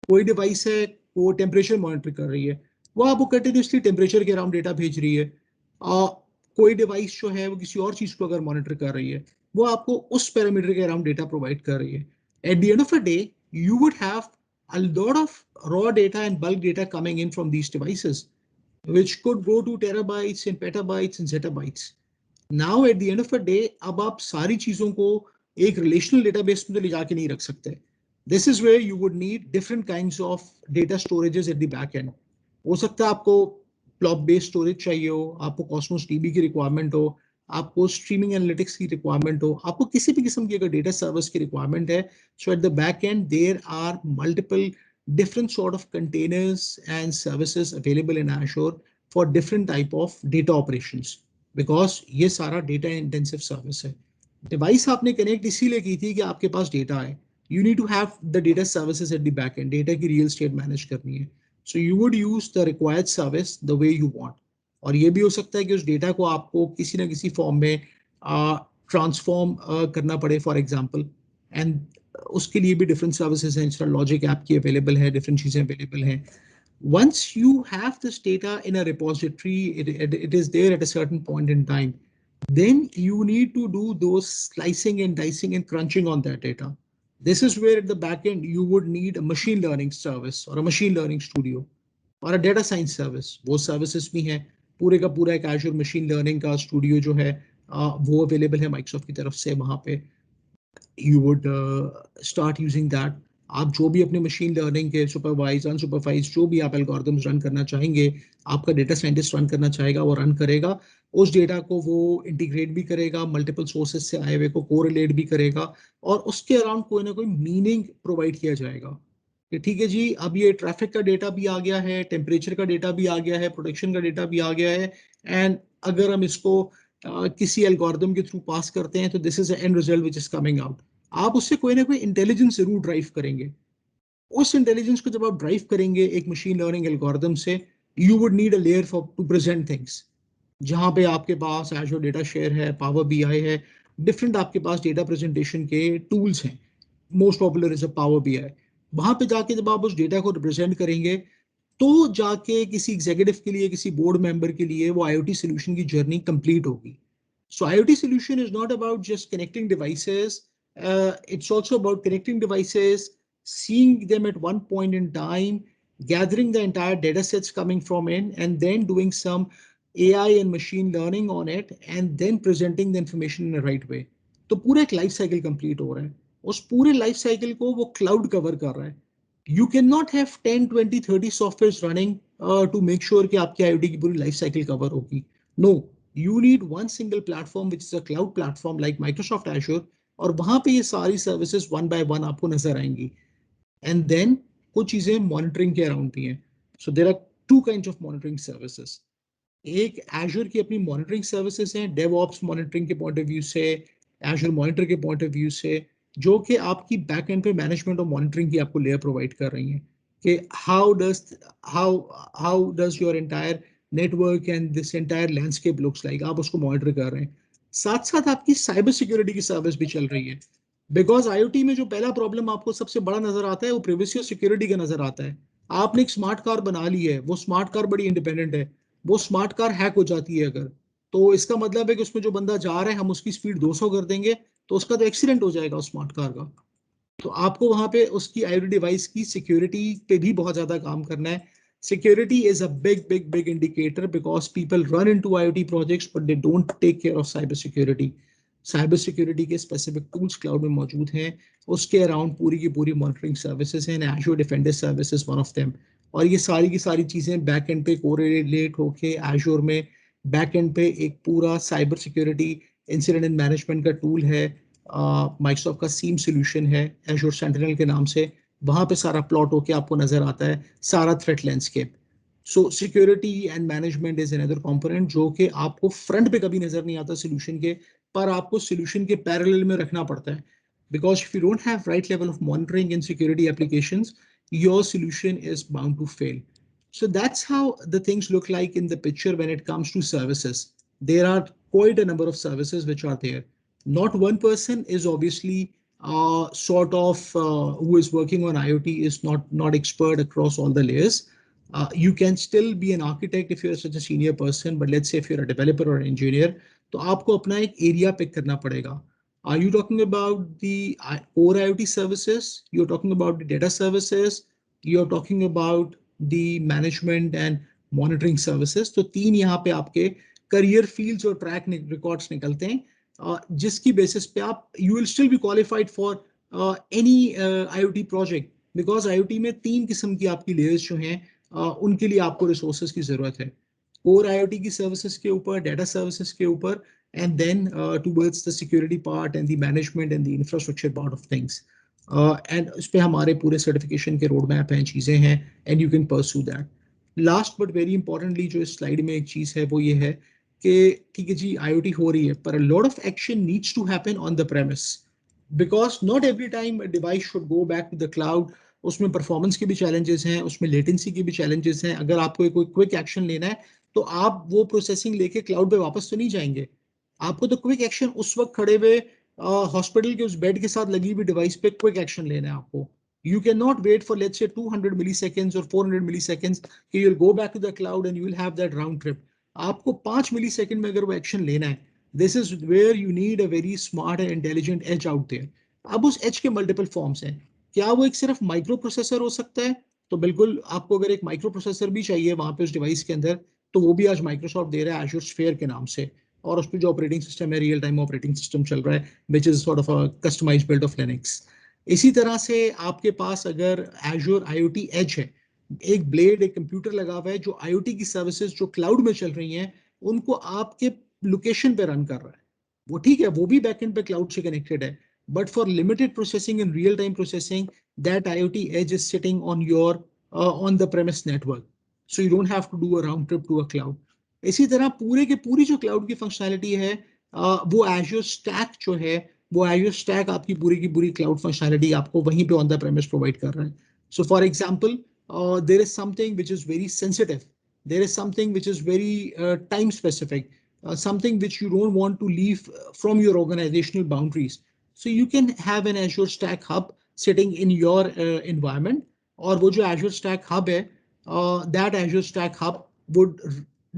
कोई डिवाइस है वो टेम्परेचर मॉनिटर कर रही है, वो आपको कंटिन्यूसली टेम्परेचर के अराउंड डेटा भेज रही है. कोई डिवाइस जो है वो किसी और चीज को अगर मॉनिटर कर रही है वो आपको उस पैरामीटर के अराउंड डेटा प्रोवाइड कर रही है. Eight the end of the day you would have a lot of raw data and bulk data coming in from these devices, which could go to terabytes and petabytes and zettabytes. Now at the end of the day, अब आप सारी चीजों को एक relational database में तो ले जाके नहीं रख सकते. This is where you would need different kinds of data storages at the back end. हो सकता है आपको blob based storage चाहिए हो, आपको Cosmos DB की requirement हो, आपको स्ट्रीमिंग एनालिटिक्स की रिक्वायरमेंट हो, आपको किसी भी किस्म की अगर डेटा सर्विस की रिक्वायरमेंट है, so at the back end there are multiple different sort of containers and services available in Azure for different type of data operations, because ये सारा डेटा इंटेंसिव सर्विस है. डिवाइस आपने connect इसीलिए की थी कि आपके पास डेटा है. You need to have the data services at the back end, data की रियल स्टेट मैनेज करनी है. So you would use the required service the way you want. और ये भी हो सकता है कि उस डेटा को आपको किसी ना किसी फॉर्म में ट्रांसफॉर्म करना पड़े फॉर एग्जांपल, एंड उसके लिए भी डिफरेंट सर्विसेज हैं, जिस तरह लॉजिक ऐप की अवेलेबल है, डिफरेंट चीज़ें अवेलेबल हैं. once you have this data in a repository, it is there at a certain point in time, then you need to do those slicing and dicing and crunching on that data. This is where at the back end you would need a machine learning service or a machine learning studio or a data science service. वो services भी हैं. पूरे का पूरा एक Azure machine learning का studio जो है वो अवेलेबल है माइक्रोसॉफ्ट की तरफ से. वहाँ पे you would start using that. आप जो भी अपने मशीन लर्निंग के सुपरवाइज अनसुपरवाइज जो भी आप एल्गोरिथम्स रन करना चाहेंगे, आपका डेटा साइंटिस्ट रन करना चाहेगा, वो रन करेगा. उस डेटा को वो इंटीग्रेट भी करेगा, मल्टीपल सोर्सेज से आए हुए को कोरिलेट भी करेगा, और उसके अराउंड कोई ना कोई मीनिंग प्रोवाइड किया जाएगा कि ठीक है जी अब ये ट्रैफिक का डेटा भी आ गया है, टेम्परेचर का डेटा भी आ गया है, प्रोटेक्शन का डेटा भी आ गया है, एंड अगर हम इसको किसी एल्गोरिथम के थ्रू पास करते हैं तो this is and result which is coming out. आप उससे कोई ना कोई इंटेलिजेंस जरूर ड्राइव करेंगे. उस इंटेलिजेंस को जब आप ड्राइव करेंगे एक मशीन लर्निंग एल्गोरिथम से, you would need a layer for to present things, जहां पे आपके पास एज़्योर डेटा शेयर है, पावर बीआई है, डिफरेंट आपके पास डेटा प्रेजेंटेशन के टूल्स हैं। Most popular is a power BI. वहां पे जाके जब आप उस डेटा को रिप्रेजेंट करेंगे, तो जाके किसी एग्जीक्यूटिव के लिए, किसी बोर्ड मेंबर के लिए वो आईओटी सोल्यूशन की जर्नी कंप्लीट होगी। So IoT solution is not about just connecting devices. It's also about connecting devices, seeing them at one point in time, gathering the entire data sets coming from in, and then doing some AI and machine learning on it, and then presenting the information in the right way. तो पूरा एक life cycle complete हो रहा है। उस पूरे life cycle को वो क्लाउड कवर कर रहा है। You cannot have 10, 20, 30 softwares running to make sure कि आपकी IoT की पूरी लाइफ साइकिल कवर होगी। No, you need one single platform which is a cloud platform like Microsoft Azure, और वहां पे ये सारी सर्विसेज वन बाय वन आपको नजर आएंगी। एंड देन कुछ चीजें मॉनिटरिंग के अराउंड भी हैं। So there are two kinds of monitoring services. एक Azure की अपनी मॉनिटरिंग सर्विसेज हैं, DevOps मॉनिटरिंग के पॉइंट ऑफ व्यू से, Azure मॉनिटर के पॉइंट ऑफ व्यू से, जो कि आपकी बैक एंड पे मैनेजमेंट और मॉनिटरिंग की आपको लेयर प्रोवाइड कर रही हैं कि how does your entire network and this entire landscape looks like, आप उसको मॉनिटर कर रहे हैं। साथ साथ आपकी साइबर सिक्योरिटी की सर्विस भी चल रही है, बिकॉज IoT में जो पहला प्रॉब्लम आपको सबसे बड़ा नजर आता है वो प्राइवेसी और सिक्योरिटी का नजर आता है। आपने एक स्मार्ट कार बना ली है, वो स्मार्ट कार बड़ी इंडिपेंडेंट है, वो स्मार्ट कार हैक हो जाती है अगर, तो इसका मतलब है कि उसमें जो बंदा जा रहा है हम उसकी स्पीड 200 कर देंगे तो उसका तो एक्सीडेंट हो जाएगा उस स्मार्ट कार का। तो आपको वहां पे उसकी IoT डिवाइस की सिक्योरिटी पे भी बहुत ज्यादा काम करना है। Security is a big indicator because people run into IoT projects but they don't take care of cyber security. Cyber security के स्पेसिफिक टूल्स क्लाउड में मौजूद हैं, उसके अराउंड पूरी की पूरी मॉनिटरिंग सर्विसेज हैं, Azure Defender service is one of them. और ये सारी की सारी चीजें बैक एंड पे कोरिलेट होके Azure में बैक एंड पे एक पूरा cyber security incident and management का टूल है, माइक्रोसॉफ्ट का सीम सोल्यूशन है Azure Sentinel के नाम से, वहां पे सारा प्लॉट होके आपको नजर आता है सारा threat landscape. So security and management is another component जो कि आपको फ्रंट पे कभी नजर नहीं आता सोल्यूशन के, पर आपको सोल्यूशन के पैरेलल में रखना पड़ता है, because if you don't have right level of monitoring in security applications, your solution is bound to fail. So that's how the things look like in the picture when it comes to services. There are quite a number of services which are there. Not one person is obviously who is working on IoT is not expert across all the layers. You can still be an architect if you're such a senior person, but let's say if you're a developer or an engineer, तो आपको अपना एक area pick करना पड़ेगा। Are you talking about the core IoT services? You're talking about the data services? You're talking about the management and monitoring services? तो तीन यहाँ पे आपके करियर फील्ड्स और ट्रैक रिकॉर्ड्स निकलते हैं, जिसकी बेसिस पे आप you will still be qualified for any IoT project, because IoT में तीन किस्म की आपकी लेयर्स जो हैं उनके लिए आपको रिसोर्सेज की जरूरत है। कोर IoT की सर्विसेज के ऊपर, डाटा सर्विसेज के ऊपर, and then towards the security part and the management and the infrastructure part of things. And उस पे हमारे पूरे सर्टिफिकेशन के रोड मैप हैं, चीज़ें हैं, and you can pursue that. Last but very importantly जो इस स्लाइड में एक चीज़ है वो ये है कि ठीक है जी IoT हो रही है, पर a lot of action needs to happen on the premise, because not every time a device should go back to the cloud. उसमें परफॉर्मेंस के भी चैलेंजेस हैं, उसमें लेटेंसी के भी चैलेंजेस हैं। अगर आपको कोई क्विक एक्शन लेना है तो आप वो प्रोसेसिंग लेके क्लाउड पे वापस तो नहीं जाएंगे, आपको तो क्विक एक्शन उस वक्त खड़े हुए हॉस्पिटल के उस बेड के साथ लगी हुई डिवाइस पे क्विक एक्शन लेना है आपको। You cannot wait for let's say 200 milliseconds or 400 milliseconds कि you'll go back to the cloud and you will have that round trip. आपको 5 मिलीसेकंड में अगर वो एक्शन लेना है, this is where you need a very smart and intelligent edge out there. अब उस edge के मल्टीपल फॉर्म्स हैं। क्या वो एक सिर्फ माइक्रो प्रोसेसर हो सकता है? तो बिल्कुल, आपको अगर एक माइक्रो प्रोसेसर भी चाहिए वहां पे उस डिवाइस के अंदर, तो वो भी आज माइक्रोसॉफ्ट दे रहा है Azure Sphere के नाम से, और उस पर जो ऑपरेटिंग सिस्टम है रियल टाइम ऑपरेटिंग सिस्टम चल रहा है, which is sort of a customized build of Linux. इसी तरह से आपके पास अगर Azure IoT Edge है, एक ब्लेड, एक कंप्यूटर लगा हुआ है जो IoT की सर्विसेज जो क्लाउड में चल रही हैं उनको आपके लोकेशन पे रन कर रहा है। वो ठीक है, वो भी बैकएंड पे क्लाउड से कनेक्टेड है, but for limited processing and real time processing, that IoT edge is sitting on your on the premise network, so you don't have to do a round trip to a cloud. इसी तरह पूरे के पूरी जो cloud की functionality है वो Azure Stack जो है, वो Azure Stack आपकी पूरी की पूरी क्लाउड फंक्शनैलिटी आपको वहीं पे ऑन द प्रेमिस प्रोवाइड कर रहा है। So for example, there is something which is very sensitive. There is something which is very time specific, something which you don't want to leave from your organizational boundaries. So you can have an Azure Stack Hub sitting in your environment, or wo jo Azure Stack Hub hai, that Azure Stack Hub would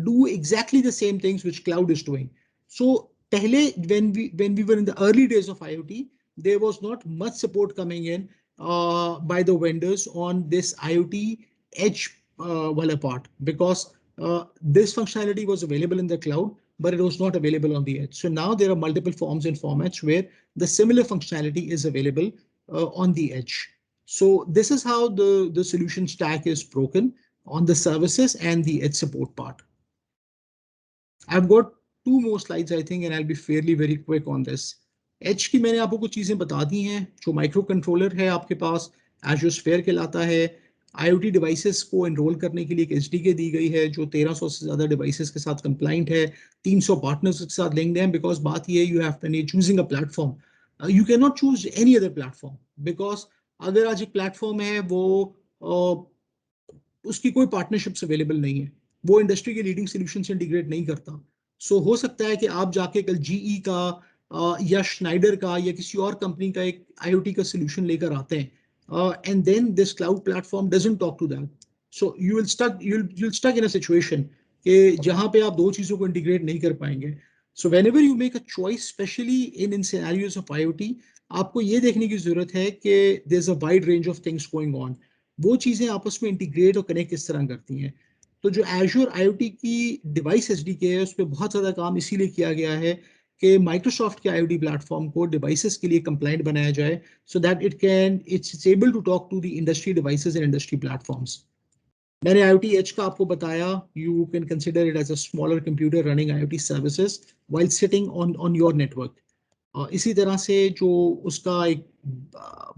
do exactly the same things which cloud is doing. So when we were in the early days of IoT, there was not much support coming in by the vendors on this IoT edge wala part, because this functionality was available in the cloud, but it was not available on the edge. So now there are multiple forms and formats where the similar functionality is available on the edge. So this is how the solution stack is broken on the services and the edge support part. I've got 2 more slides, I think, and I'll be fairly very quick on this. Edge की मैंने आपको कुछ चीजें बता दी हैं. जो micro controller है आपके पास, Azure Sphere कहलाता है. IoT डिवाइसेस को एनरोल करने के लिए एक SDK दी गई है जो 1300 से ज्यादा डिवाइसेस के साथ कंप्लाइंट है, 300 पार्टनर्स के साथ लिंक्ड है. बिकॉज बात ये है, you have to choosing a platform, you can not choose any other platform, because अगर आज एक प्लेटफॉर्म है वो उसकी कोई पार्टनरशिप्स अवेलेबल नहीं है, वो इंडस्ट्री के लीडिंग सॉल्यूशन से इंटीग्रेट नहीं करता. सो हो सकता है कि आप जाके कल GE का या श्नाइडर का या किसी और कंपनी का एक IoT का सॉल्यूशन लेकर आते हैं, and then this cloud platform doesn't talk to that. So you will stuck in a situation कि जहां पे आप दो चीजों को इंटीग्रेट नहीं कर पाएंगे. So whenever you make a choice, specially in scenarios of IoT, आपको ये देखने की जरूरत है कि there is a wide range of things going on. वो चीजें आपस में इंटीग्रेट और कनेक्ट किस तरह करती हैं. तो जो Azure IoT की डिवाइस SDK है, उस पर बहुत ज़्यादा काम इसीलिए किया गया है कि माइक्रोसॉफ्ट के IoT प्लेटफॉर्म को डिवाइसेस के लिए कंप्लाइंट बनाया जाए, so that it's able to talk to the industry devices and industry platforms. मैंने IoT Edge का आपको बताया. You can consider it as a smaller computer running IoT services while sitting on your network. इसी तरह से जो उसका एक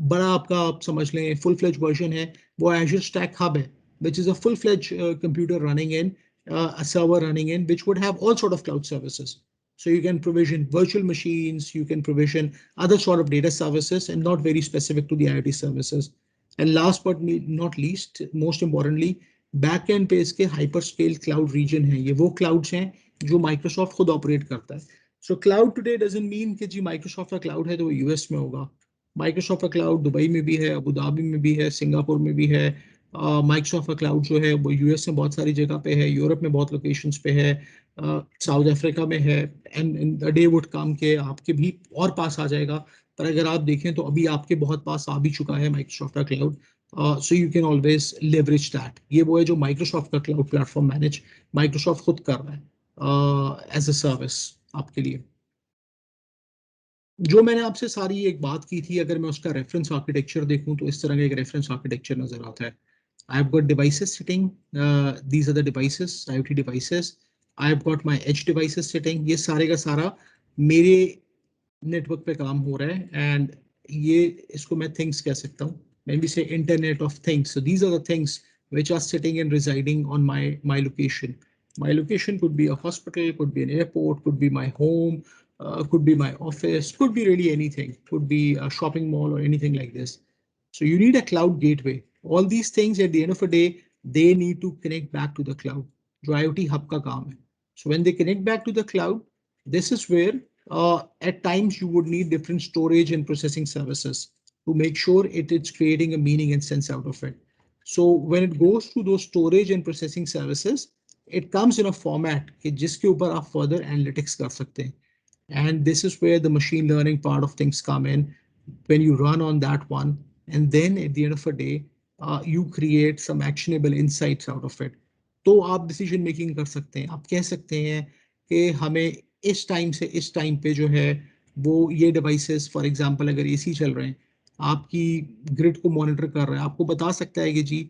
बड़ा आपका आप समझ लें फुल फ्लेज वर्जन है, वो Azure Stack Hub है, which is a full-fledged computer running in, a server running in, which would have all sort of cloud services. So you can provision virtual machines, you can provision other sort of data services, and not very specific to the IoT services. And last but not least, most importantly, backend पे इसके hyperscale cloud region है. ये वो clouds हैं जो Microsoft खुद operate करता है. So cloud today doesn't mean कि जी Microsoft का cloud है तो वो US में होगा. Microsoft का cloud दुबई में भी है, अबू धाबी में भी है, सिंगापुर में भी है. माइक्रोसॉफ्ट का क्लाउड जो है वो US में बहुत सारी जगह पे है, यूरोप में बहुत लोकेशंस पे है, साउथ अफ्रीका में है. And the day would come के आपके भी और पास आ जाएगा. पर अगर आप देखें तो अभी आपके बहुत पास आ भी चुका है माइक्रोसॉफ्ट का cloud. So you can always leverage that. ये वो है जो माइक्रोसॉफ्ट का क्लाउड प्लेटफॉर्म मैनेज माइक्रोसॉफ्ट खुद कर रहा है एज अ सर्विस आपके लिए. जो मैंने आपसे सारी एक बात की थी, अगर मैं उसका रेफरेंस आर्किटेक्चर देखूं तो इस तरह का एक रेफरेंस आर्किटेक्चर नजर आता है. I've got devices sitting. These are the devices, IoT devices. I've got my edge devices sitting. ये सारे का सारा मेरे नेटवर्क पे काम हो रहा है, and ये इसको मैं things कह सकता हूँ. Maybe say Internet of Things. So these are the things which are sitting and residing on my location. My location could be a hospital, could be an airport, could be my home, could be my office, could be really anything. Could be a shopping mall or anything like this. So you need a cloud gateway. All these things at the end of the day, they need to connect back to the cloud. जो IoT hub का काम है. So when they connect back to the cloud, this is where at times you would need different storage and processing services to make sure it's creating a meaning and sense out of it. So when it goes to those storage and processing services, it comes in a format कि जिसके ऊपर आप further analytics कर सकते हैं. And this is where the machine learning part of things come in when you run on that one. And then at the end of the day, you create some actionable insights out of it. तो आप decision making कर सकते हैं. आप कह सकते हैं कि हमें इस टाइम से इस टाइम पे जो है वो ये devices, for example अगर AC चल रहे हैं, आपकी grid को monitor कर रहा है, आपको बता सकता है कि जी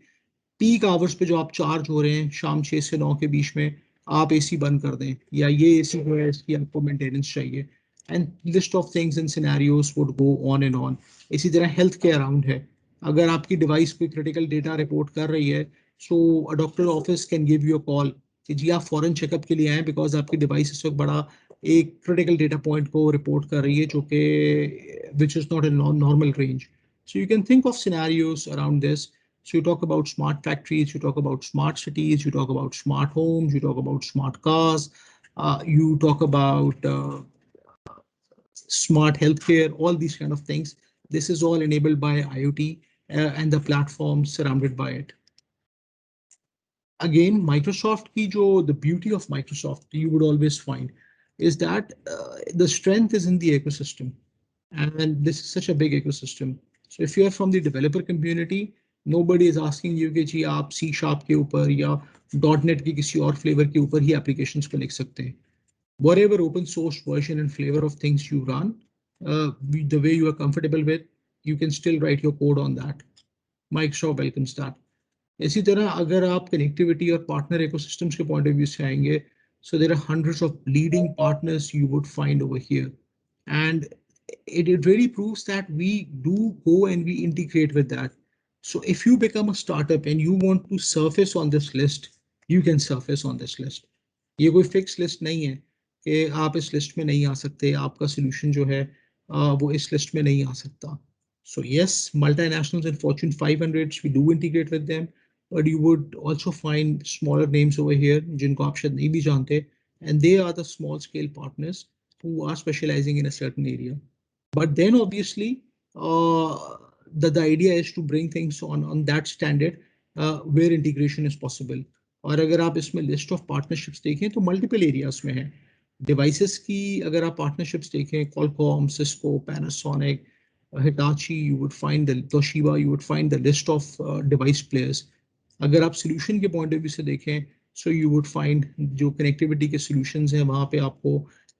peak hours पे जो आप charge हो रहे हैं शाम 6 से 9 के बीच में आप AC बंद कर दें, या ये AC जो है इसकी आपको maintenance चाहिए. And list of things and scenarios would go on and on. इसी तरह हेल्थ के अराउंड है. अगर आपकी डिवाइस पे क्रिटिकल डेटा रिपोर्ट कर रही है, so a doctor office can give you a call कि जी आप फॉरेन चेकअप के लिए आए बिकॉज आपकी डिवाइस इस वक्त बड़ा एक क्रिटिकल डेटा पॉइंट को रिपोर्ट कर रही है जो कि which is not in normal range. So you can think of scenarios around this. So you talk about smart factories, you talk about smart cities, you talk about smart homes, you talk about smart cars, you talk about smart healthcare, all these kind of things. This is all enabled by IoT and the platforms surrounded by it. Again, Microsoft ki jo, the beauty of Microsoft you would always find is that the strength is in the ecosystem, and this is such a big ecosystem. So if you are from the developer community, nobody is asking you कि जी आप C# के ऊपर या .NET की किसी और flavor के ऊपर ही applications को लिख सकते हैं. Whatever open source version and flavor of things you run, the way you are comfortable with, you can still write your code on that. Microsoft welcomes that. इसी तरह अगर आप connectivity और partner ecosystems के point of view से आएंगे, so there are hundreds of leading partners you would find over here, and it really proves that we do go and we integrate with that. So if you become a startup and you want to surface on this list, you can surface on this list. ये कोई fixed list नहीं है कि आप इस list में नहीं आ सकते, आपका solution जो है वो इस list में नहीं आ सकता. So yes, multinationals and Fortune 500s, we do integrate with them, but you would also find smaller names over here जिनको आप शायद नहीं भी जानते, and they are the small scale partners who are specializing in a certain area. But then obviously the idea is to bring things on that standard where integration is possible. और अगर आप इसमें list of partnerships देखें तो multiple areas में है. Devices की अगर आप partnerships देखें, Qualcomm, Cisco, Panasonic, Hitachi, you would find the Toshiba, you would find the list of device players. अगर आप solution के point of view से देखें, so you would find जो connectivity के solutions हैं वहाँ पे आपको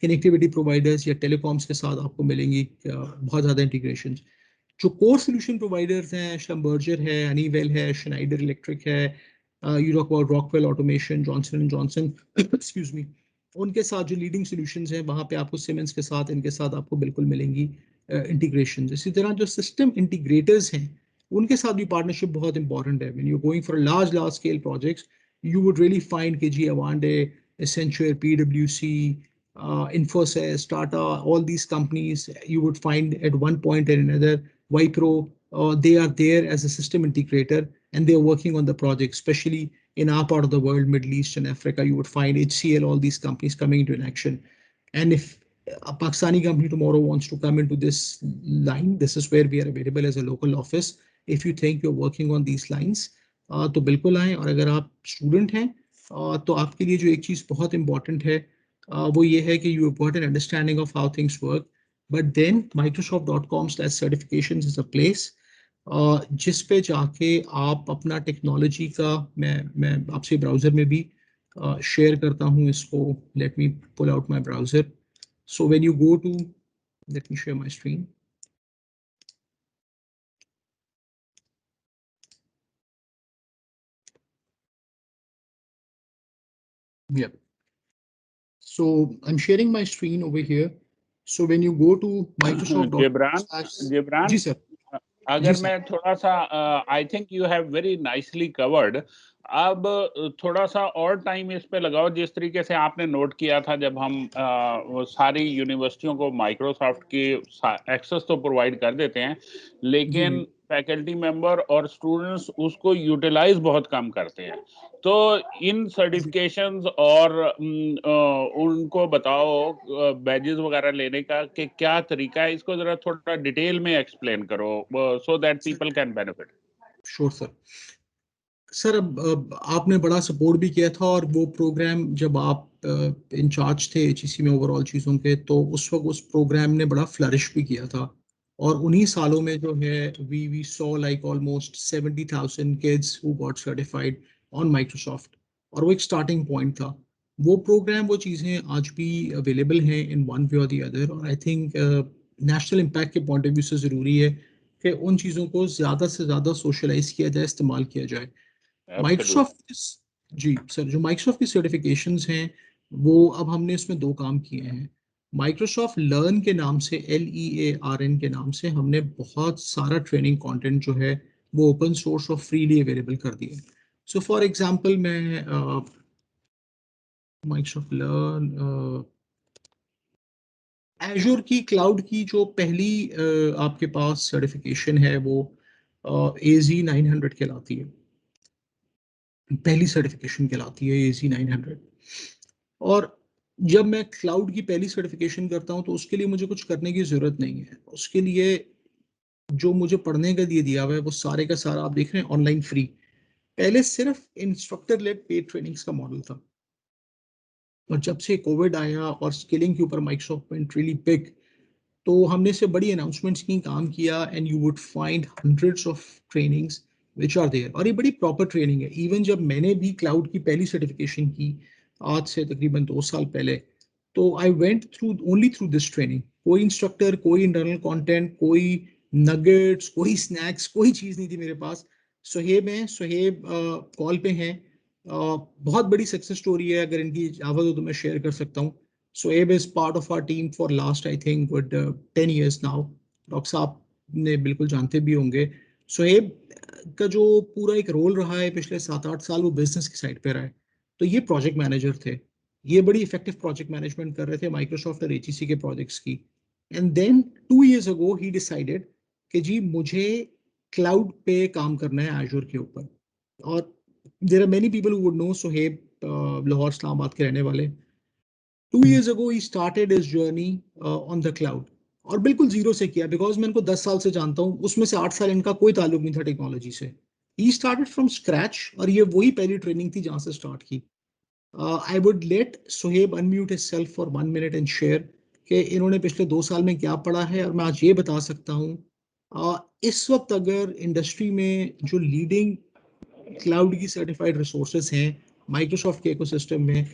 connectivity providers या telecoms के साथ आपको मिलेंगी बहुत ज़्यादा integrations. जो core solution providers हैं, Schlumberger है, Honeywell है, Schneider Electric है, you talk about Rockwell Automation, Johnson & Johnson, excuse me, उनके साथ जो leading solutions हैं वहाँ पे आपको Siemens के साथ इनके साथ आपको बिल्कुल मिलेंगी integrations. इसी तरह जो system integrators हैं उनके साथ भी partnership बहुत important है. When you're going for large scale projects, you would really find KG Avante, Accenture, PwC, Infosys, Tata, all these companies you would find at one point or another. Wipro, they are there as a system integrator and they are working on the project, especially in our part of the world, Middle East and Africa. You would find HCL, all these companies coming into an action. And if a Pakistani company tomorrow wants to come into this line, this is where we are available as a local office. If you think you're working on these lines, तो बिल्कुल आएं. और अगर आप student हैं तो आपके लिए जो एक चीज़ बहुत इम्पॉर्टेंट है वो ये है कि you have got an understanding of how things work. But then Microsoft.com/certifications is a place जिस पे जाके आप अपना टेक्नोलॉजी का मैं आपसे ब्राउजर में भी शेयर करता हूँ इसको. Let me pull out my browser. So when you go to, let me share my screen. Yep. So I'm sharing my screen over here. So when you go to Microsoft. Gibran, जी sir. अगर मैं थोड़ा सा I think you have very nicely covered. अब थोड़ा सा और time इस पे लगाओ जिस तरीके से आपने नोट किया था जब हम सारी यूनिवर्सिटियों को माइक्रोसॉफ्ट की एक्सेस तो प्रोवाइड कर देते हैं लेकिन फैकल्टी मेंबर और स्टूडेंट्स उसको यूटिलाइज बहुत कम करते हैं. तो इन सर्टिफिकेशंस और उनको बताओ बैजेस वगैरह लेने का कि क्या तरीका है. इसको जरा थोड़ा डिटेल में एक्सप्लेन करो so that people can benefit. Sure sir. Sir अब आपने बड़ा सपोर्ट भी किया था और वो प्रोग्राम जब आप इंचार्ज थे HEC में ओवरऑल चीज़ों के तो उस वक्त उस प्रोग्राम ने बड़ा फ्लरिश भी किया था और उन्हीं सालों में जो है we saw like almost 70,000 kids who got certified on Microsoft और वो एक स्टार्टिंग पॉइंट था. वो प्रोग्राम वो चीज़ें आज भी अवेलेबल हैं इन वन वे और दी अदर और आई थिंक नेशनल इम्पैक्ट के पॉइंट ऑफ व्यू से ज़रूरी है कि उन चीज़ों को ज़्यादा से ज़्यादा सोशलाइज किया जाए, इस्तेमाल किया जाए. माइक्रोसॉफ्ट जी सर जो माइक्रोसॉफ्ट की सर्टिफिकेशंस हैं वो अब हमने इसमें दो काम किए हैं. माइक्रोसॉफ्ट लर्न के नाम से LEARN के नाम से हमने बहुत सारा ट्रेनिंग कंटेंट जो है वो ओपन सोर्स और फ्रीली अवेलेबल कर दिए. सो फॉर एग्जांपल मैं माइक्रोसॉफ्ट लर्न एजूर की क्लाउड की जो पहली आपके पास सर्टिफिकेशन है वो AZ900 कहलाती है, पहली सर्टिफिकेशन कहलाती है AZ900। और जब मैं क्लाउड की पहली सर्टिफिकेशन करता हूं तो उसके लिए मुझे कुछ करने की जरूरत नहीं है। उसके लिए जो मुझे पढ़ने का दिया हुआ है वो सारे का सारा आप देख रहे हैं ऑनलाइन फ्री। पहले सिर्फ इंस्ट्रक्टर लेड पेड ट्रेनिंग्स का मॉडल था, और जब से कोविड आया और स्किलिंग के ऊपर माइक्रोसॉफ्ट वेंट रियली बिग, तो हमने से बड़ी अनाउंसमेंट्स की, काम किया, and you would find hundreds of trainings which are there. और ये बड़ी प्रॉपर ट्रेनिंग है। इवन जब मैंने भी क्लाउड की पहली सर्टिफिकेशन की आज से तकरीबन 2 साल पहले, तो I went through only through this training. कोई इंस्ट्रक्टर, कोई इंटरनल कंटेंट, कोई नगेट्स, कोई स्नैक्स, कोई चीज़ नहीं थी मेरे पास। सुहेब हैं, सुहेब कॉल पे हैं। बहुत बड़ी सक्सेस स्टोरी है, अगर इनकी इजाज़त हो तो मैं शेयर कर सकता हूँ। Soeb is part of our team for last, I think, good 10 years now. Doctor साहब ने बिल्कुल जानते भी होंगे। सोहेब का जो पूरा एक रोल रहा है पिछले 7-8 साल, वो बिजनेस की साइड पे रहा है। तो ये प्रोजेक्ट मैनेजर थे, ये बड़ी इफेक्टिव प्रोजेक्ट मैनेजमेंट कर रहे थे माइक्रोसॉफ्ट और एचईसी के प्रोजेक्ट्स की। एंड देन 2 years ago ही डिसाइडेड कि जी मुझे क्लाउड पे काम करना है, एजूर के ऊपर। और there are many people who would know Sohaib, Lahore Islamabad के रहने वाले। 2 years ago he started his journey on the cloud, और बिल्कुल जीरो से किया, बिकॉज मैं इनको 10 साल से जानता हूँ, उसमें से 8 साल इनका कोई ताल्लुक नहीं था टेक्नोलॉजी से। ही स्टार्टेड फ्रॉम स्क्रैच, और ये वही पहली ट्रेनिंग थी जहां से स्टार्ट की। I would let Sohaib unmute himself for 1 minute and share कि इन्होंने पिछले 2 साल में क्या पढ़ा है। और मैं आज ये बता सकता हूँ, इस वक्त अगर इंडस्ट्री में जो लीडिंग क्लाउड की सर्टिफाइड रिसोर्सेज हैं माइक्रोसॉफ्ट के इकोसिस्टम में,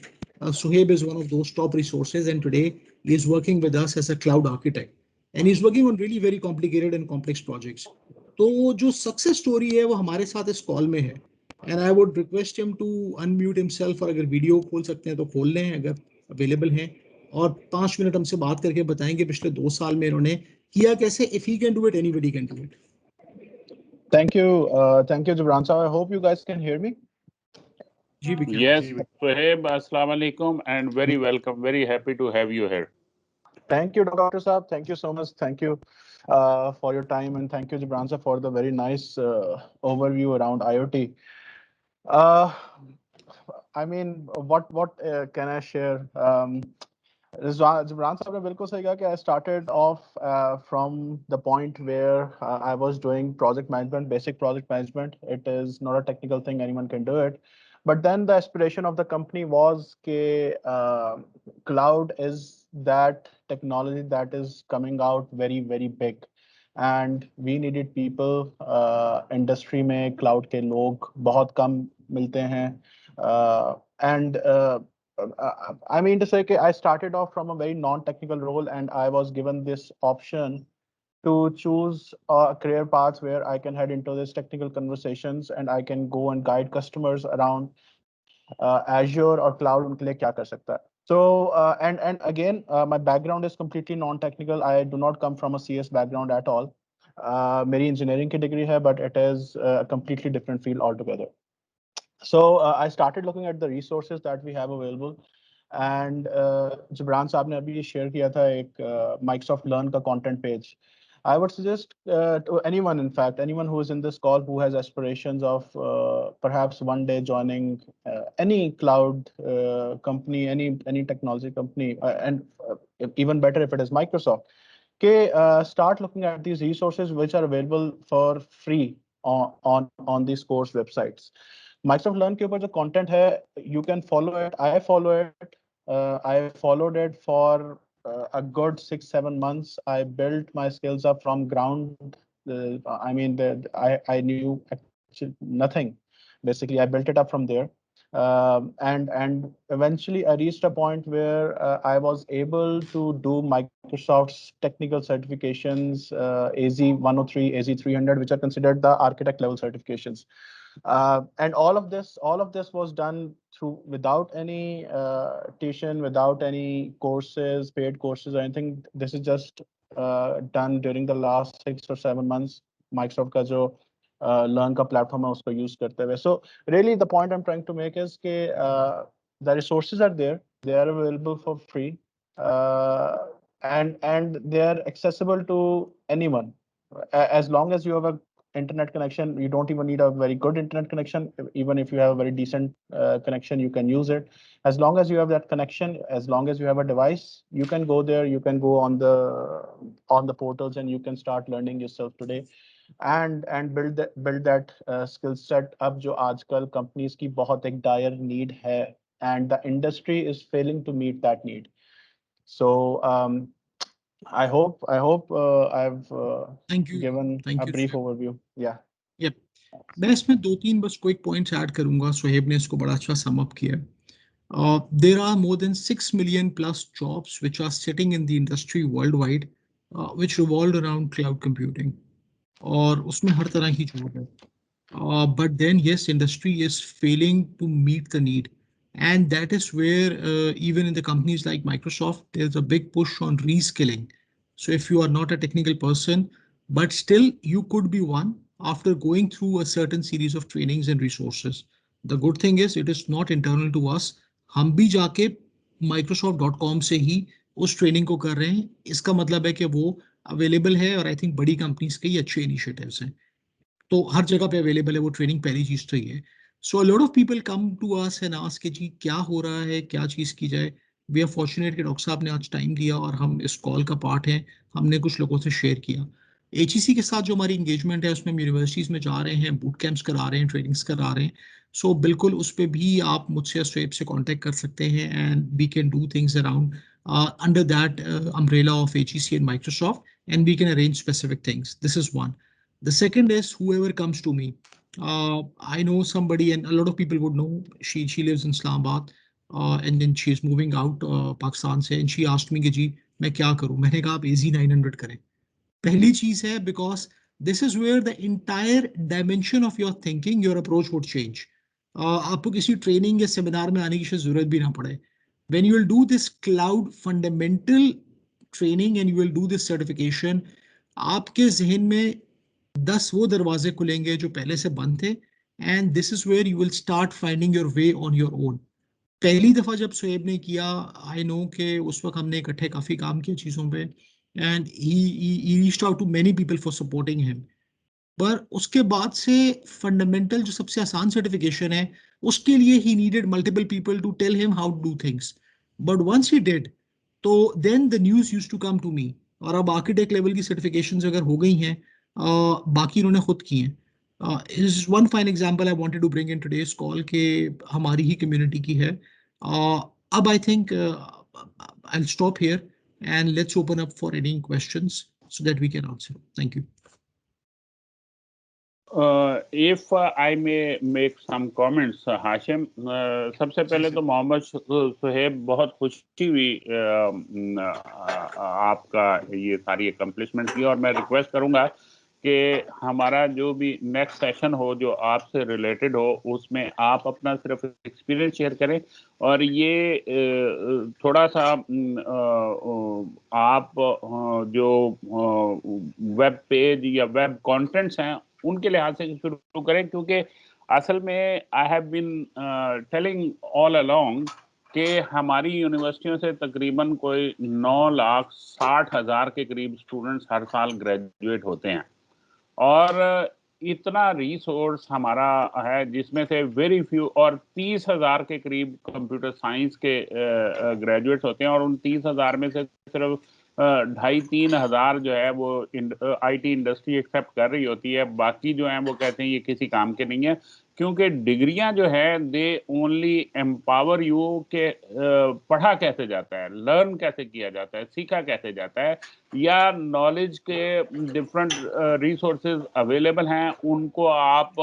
Suhaib is one of those top resources, and today he is working with us as a cloud architect, and he's working on really very complicated and complex projects. तो जो success story है वो हमारे साथ इस call में है, and I would request him to unmute himself, और अगर वीडियो खोल सकते हैं तो खोल लें अगर अवेलेबल हैं, और 5 मिनट हमसे बात करके बताएंगे पिछले 2 साल में इन्होंने किया कैसे। If he can do it, anybody can do it. Thank you, Jibran sir. I hope you guys can hear me. Yes, Sohaib, Assalamu alaikum, and very welcome. Very happy to have you here. Thank you, Dr. Saab. Thank you so much. Thank you for your time, and thank you, Jibran sir, for the very nice overview around IoT. I mean, what can I share? Jibran sir ने बिल्कुल सही कहा कि I started off from the point where I was doing project management, basic project management. It is not a technical thing, anyone can do it. But then the aspiration of the company was that cloud is that technology that is coming out very, very big. And we needed people, industry में cloud के लोग बहुत कम मिलते हैं. And I mean to say that I started off from a very non-technical role, and I was given this option to choose a career path where I can head into these technical conversations and I can go and guide customers around Azure or cloud उनके लिए क्या कर सकता है. So and again, my background is completely non-technical. I do not come from a CS background at all. मेरी engineering की degree है, but it is a completely different field altogether. So I started looking at the resources that we have available, and Jibran साहब ने अभी share किया था एक Microsoft Learn का content page. I would suggest to anyone, in fact, anyone who is in this call who has aspirations of perhaps one day joining any cloud company, any technology company, and even better if it is Microsoft, start looking at these resources which are available for free on these course websites. Microsoft Learn के ऊपर जो content है, you can follow it. I follow it. I followed it for a good 6-7 months. I built my skills up from ground. I mean, I knew actually nothing. Basically, I built it up from there. And eventually I reached a point where I was able to do Microsoft's technical certifications, AZ103, AZ300, which are considered the architect level certifications. And all of this was done through without any tuition, without any courses, paid courses or anything. This is just done during the last 6 or 7 months. Microsoft का जो Learn का platform है उसको use करते हुए. So really the point I'm trying to make is that the resources are there. They are available for free, and they are accessible to anyone as long as you have a internet connection. You don't even need a very good internet connection. Even if you have a very decent connection, you can use it. As long as you have that connection, as long as you have a device, you can go there, you can go on the portals, and you can start learning yourself today and build that skill set up जो आजकल companies की बहुत एक dire need है, and the industry is failing to meet that need. So I hope I've Thank you. given Thank a you, brief Shoaib. overview. Yeah. Yep. मैं इसमें 2-3 बस quick points add करूंगा. सोहेब ने इसको बड़ा अच्छा सम अप किया. There are more than 6 million plus jobs which are sitting in the industry worldwide, which revolve around cloud computing. और उसमें हर तरह की जॉब है. But then yes, industry is failing to meet the need. And that is where even in the companies like Microsoft, there's a big push on reskilling. So if you are not a technical person, but still you could be one after going through a certain series of trainings and resources. The good thing is it is not internal to us. हम भी जाके Microsoft.com से ही उस training को कर रहे हैं. इसका मतलब है कि वो अवेलेबल है और आई थिंक बड़ी कंपनीज के ही अच्छे इनिशिएटिव्स हैं. तो हर जगह पे अवेलेबल है वो ट्रेनिंग. पहली चीज तो ये है. So a lot of people come to us and ask कि जी क्या हो रहा है, क्या चीज की जाए. वी आर फॉर्चुनेट कि डॉक्टर साहब ने आज टाइम दिया और हम इस कॉल का पार्ट है. हमने कुछ लोगों से शेयर किया. HEC के साथ जो हमारी इंगेजमेंट है उसमें हम यूनिवर्सिटीज में जा रहे हैं, बूट कैंप्स करा रहे हैं, ट्रेनिंग्स करा रहे हैं. सो बिल्कुल उस पर भी आप मुझसे स्वेब से कॉन्टेक्ट कर सकते हैं and we can do things around under that umbrella of HEC and Microsoft, and we can arrange specific things. This is one. The second is whoever comes to me. I know somebody, and a lot of people would know. She lives in Islamabad, and then she is moving out Pakistan से, and she asked me कि जी मैं क्या करूँ. मैंने कहा आप AZ 900 करें. पहली चीज है because this is where the entire dimension of your thinking, your approach would change. आपको किसी ट्रेनिंग या सेमिनार में आने की जरूरत भी ना पड़े. When you will do this cloud fundamental training and you will do this certification, आपके जहन में 10 वो दरवाजे खुलेंगे जो पहले से बंद थे. And this is where you will start finding your way on your own. पहली दफा जब सोएब ने किया, आई नो कि उस वक्त हमने इकट्ठे काफी काम किया चीजों पे, and he reached out to many people for supporting him. पर उसके बाद से फंडामेंटल जो सबसे आसान सर्टिफिकेशन है उसके लिए he needed multiple people to tell him how to do things. But once he did, तो then the news used to come to me. और अब आर्किटेक्ट लेवल की सर्टिफिकेशंस अगर हो गई हैं, बाकी इन्होंने खुद की हैं. Is one fine example I wanted to bring in today's call के हमारी ही कम्युनिटी की है. अब I think I'll stop here and let's open up for any questions so that we can answer. Thank you. If I may make some comments, Hashim, सबसे पहले तो मोहम्मद सुहेब बहुत खुशी हुई आपका ये सारी अकम्पलिशमेंट की, और मैं रिक्वेस्ट करूंगा कि हमारा जो भी नेक्स्ट सेशन हो जो आपसे रिलेटेड हो उसमें आप अपना सिर्फ एक्सपीरियंस शेयर करें, और ये थोड़ा सा आप जो वेब पेज या वेब कंटेंट्स हैं उनके लिहाज से शुरू करें, क्योंकि असल में I have been telling all along कि हमारी यूनिवर्सिटियों से तकरीबन कोई 9,60,000 के करीब स्टूडेंट्स हर साल ग्रेजुएट होते हैं, और इतना रिसोर्स हमारा है जिसमें से वेरी फ्यू, और 30,000 के करीब कंप्यूटर साइंस के ग्रेजुएट्स होते हैं, और उन 30,000 में से सिर्फ 2,500-3 हज़ार जो है वो आईटी इंडस्ट्री एक्सेप्ट कर रही होती है. बाकी जो है वो कहते हैं ये किसी काम के नहीं है, क्योंकि डिग्रियां जो है दे ओनली एम्पावर यू के पढ़ा कैसे जाता है, लर्न कैसे किया जाता है, सीखा कैसे जाता है, या नॉलेज के डिफरेंट रिसोर्सेज अवेलेबल हैं उनको आप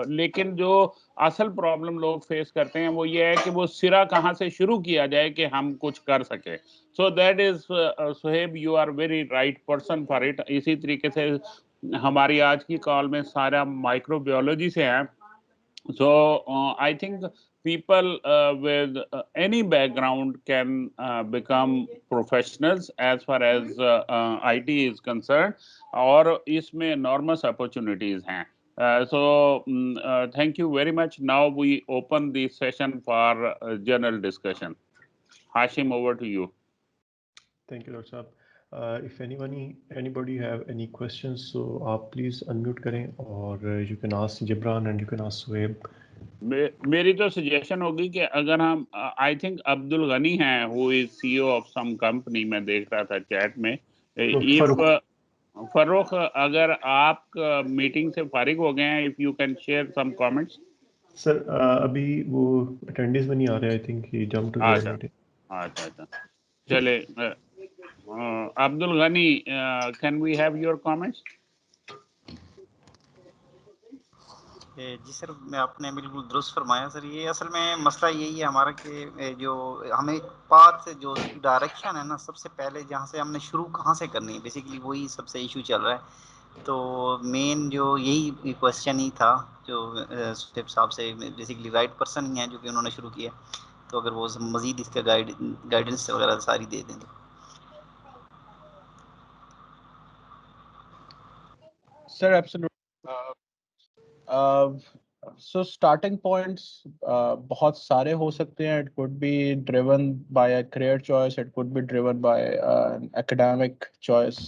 लेकिन जो असल प्रॉब्लम लोग फेस करते हैं वो ये है कि वो सिरा कहाँ से शुरू किया जाए कि हम कुछ कर सके. So that is Suhaib, you are very right person for it. इसी तरीके से हमारी आज की कॉल में सारा माइक्रोबायोलॉजी से है. So I think people with any background can become professionals as far as IT is concerned, और इसमें enormous opportunities हैं. So thank you very much. Now we open the session for general discussion. Hashim, over to you. Thank you, Dr. Saab. If anybody have any questions, so आप please unmute करें और you can ask Gibran and you can ask Suhaib. मेरी तो suggestion होगी कि अगर हम I think Abdul Ghani हैं who is CEO of some company, मैं देख रहा था चैट में, इफ फरूख अगर आप मीटिंग से फारिग हो गए हैं, if you can share some comments. Sir अभी वो अटेंडेंस में नहीं आ रहे, I think he jump to the meeting. अच्छा चले. Abdul Ghani, can we have your comments? जी सर, मैं आपने बिल्कुल दुरुस्त फरमाया सर. ये असल में मसला यही है हमारा कि जो हमें पाथ, जो डायरेक्शन है ना, सबसे पहले जहाँ से हमने शुरू कहाँ से करनी है, बेसिकली वही सबसे इशू चल रहा है. तो मेन जो यही क्वेश्चन ही था जो सुहेब साहब से, बेसिकली राइट पर्सन ही है जो कि उन्होंने शुरू किया. तो अगर वो मज़ीद इसका गाइडेंस वगैरह सारी दे दें. Sir absolutely. So starting points बहुत सारे हो सकते हैं. It could be driven by a career choice. It could be driven by an academic choice.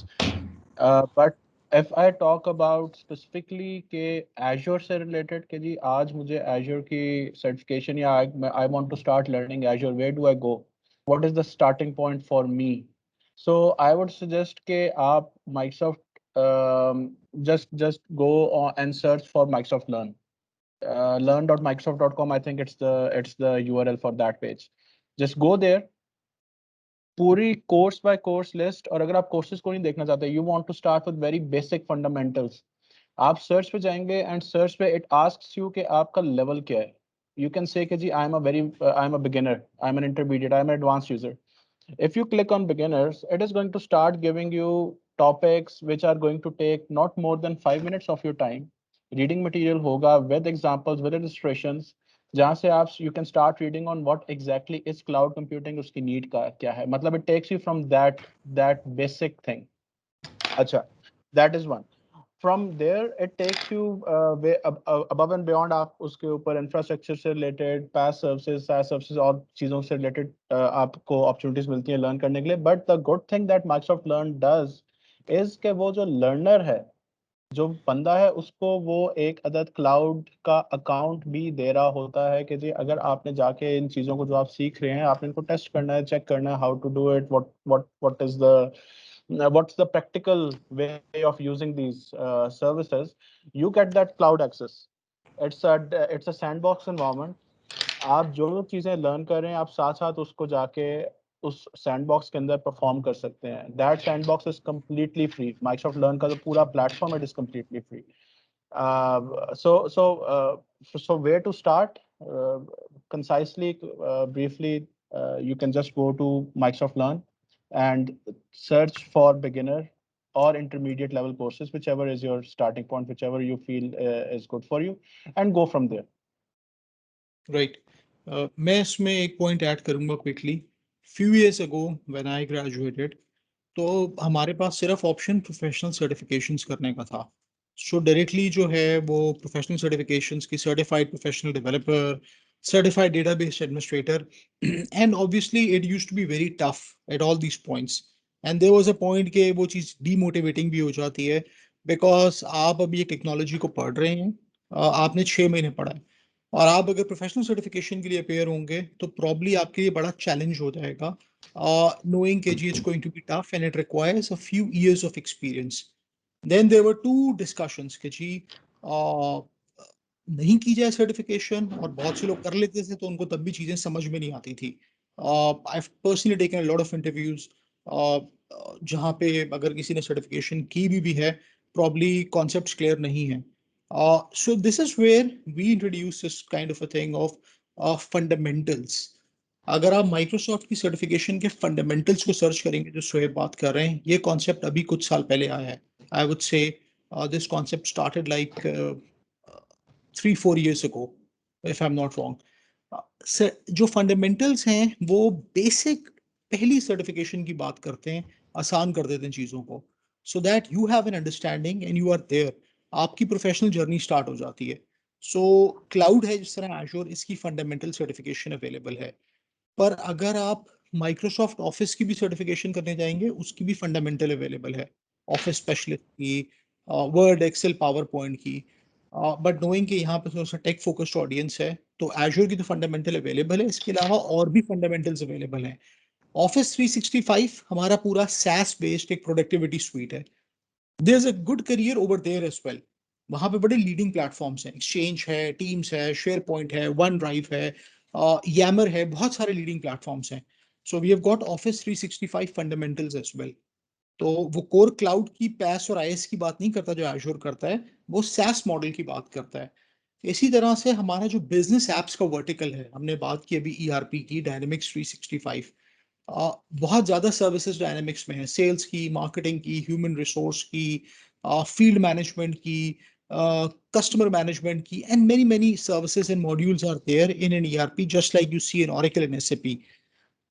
But if I talk about specifically के Azure से related कि जी आज मुझे Azure की certification या I want to start learning Azure, where do I go? What is the starting point for me? So I would suggest कि आप Microsoft just go on and search for Microsoft Learn. Learn.microsoft.com. I think it's the URL for that page. Just go there. पूरी course by course list. और अगर आप courses को नहीं देखना चाहते, you want to start with very basic fundamentals, आप search पे जाएंगे एंड सर्च पे इट आस्क्स यू कि आपका लेवल क्या है. यू कैन से कि जी I am a beginner, I am an intermediate, I am an advance user. If you click on beginners, it is going to start giving you topics which are going to take not more than 5 minutes of your time. Reading material होगा with examples, with illustrations, जहाँ से आप you can start reading on what exactly is cloud computing, उसकी need का क्या है. मतलब it takes you from that basic thing. अच्छा, that is one. From there it takes you way above and beyond. आप उसके ऊपर इंफ्रास्ट्रक्चर से रिलेटेड, PaaS सर्विसेज और चीज़ों से रिलेटेड आपको अपॉर्चुनिटीज मिलती हैं लर्न करने के लिए. But the good thing that Microsoft learn does is के वो जो लर्नर है, जो बंदा है, उसको वो एक अदद क्लाउड का अकाउंट भी दे रहा होता है कि जी अगर आपने जाके इन चीज़ों को जो आप सीख रहे हैं, आपने इनको टेस्ट करना है, चेक करना है, how to do it, what is the what's the practical way of using these services, you get that cloud access. It's a sandbox environment. आप जो चीजें लर्न कर रहे हैं, आप साथ साथ उसको जाके उस सैंडबॉक्स के अंदर परफॉर्म कर सकते हैं. That sandbox is completely free. Microsoft learn का जो पूरा platform it is completely free. So where to start? Concisely, briefly, you can just go to Microsoft Learn and search for beginner or intermediate level courses, whichever is your starting point, whichever you feel is good for you, and go from there. Right. मैं इसमें एक point add करूंगा quickly. Few years ago when I graduated, तो हमारे पास सिर्फ option professional certifications करने का था. सो डायरेक्टली जो है वो प्रोफेशनल सर्टिफिकेशंस की certified professional developer, certified database administrator, and obviously it used to be very tough at all these points. And there was a point के वो चीज़ demotivating भी हो जाती है, because आप अभी एक टेक्नोलॉजी को पढ़ रहे हैं, आपने 6 महीने पढ़ा है, और आप अगर प्रोफेशनल सर्टिफिकेशन के लिए अपेयर होंगे तो प्रॉब्ली आपके लिए बड़ा चैलेंज हो जाएगा, knowing कि जी it's going to be tough and it requires a few years of experience. Then there were two discussions कि जी नहीं की जाए सर्टिफिकेशन, और बहुत से लोग कर लेते थे तो उनको तब भी चीज़ें समझ में नहीं आती थी. I've personally taken a lot of interviews जहाँ पे अगर किसी ने सर्टिफिकेशन की भी है, probably concepts clear नहीं है. So this is where we introduce this kind of a thing of fundamentals. अगर आप माइक्रोसॉफ्ट की सर्टिफिकेशन के फंडामेंटल्स को सर्च करेंगे, जो सोहेब बात कर रहे हैं, ये कॉन्सेप्ट अभी कुछ साल पहले आया है. I would say this concept started like 3-4 years ago, if I'm not wrong. जो फंडामेंटल्स हैं वो बेसिक पहली सर्टिफिकेशन की बात करते हैं, आसान कर देते हैं चीज़ों को, so that you have an understanding and you are there. आपकी प्रोफेशनल जर्नी स्टार्ट हो जाती है. सो क्लाउड है जिस तरह Azure, इसकी फंडामेंटल सर्टिफिकेशन अवेलेबल है. पर अगर आप माइक्रोसॉफ्ट ऑफिस की भी सर्टिफिकेशन करने जाएंगे, उसकी भी फंडामेंटल अवेलेबल है, ऑफिस स्पेशलिस्ट की, वर्ड, एक्सेल, पावर पॉइंट की। बट नोइंग कि यहाँ पे थोड़ा सा टेक फोकस्ड ऑडियंस है, तो एजूर की तो फंडामेंटल अवेलेबल है, इसके अलावा और भी फंडामेंटल्स अवेलेबल हैं। ऑफिस 365 हमारा पूरा SaaS बेस्ड एक प्रोडक्टिविटी स्वीट है। There is a good career over there as well. वहां पे बड़े लीडिंग प्लेटफॉर्म्स हैं, एक्सचेंज है, टीम्स है, शेयर पॉइंट है, वन ड्राइव है, यामर है, बहुत सारे लीडिंग प्लेटफॉर्म्स हैं। So we have got Office 365 fundamentals as well. तो वो कोर क्लाउड की पैस और आईएस की बात नहीं करता जो एजूर करता है, वो SaaS मॉडल की बात करता है। इसी तरह से हमारा जो बिजनेस एप्स का वर्टिकल है, हमने बात की अभी ERP की, डायनेमिक्स 365, बहुत ज्यादा सर्विसेज डायनेमिक्स में है, सेल्स की, मार्केटिंग की, ह्यूमन रिसोर्स की, फील्ड मैनेजमेंट की, कस्टमर मैनेजमेंट की, and many many services and modules are there in an ERP just like you see in Oracle and SAP।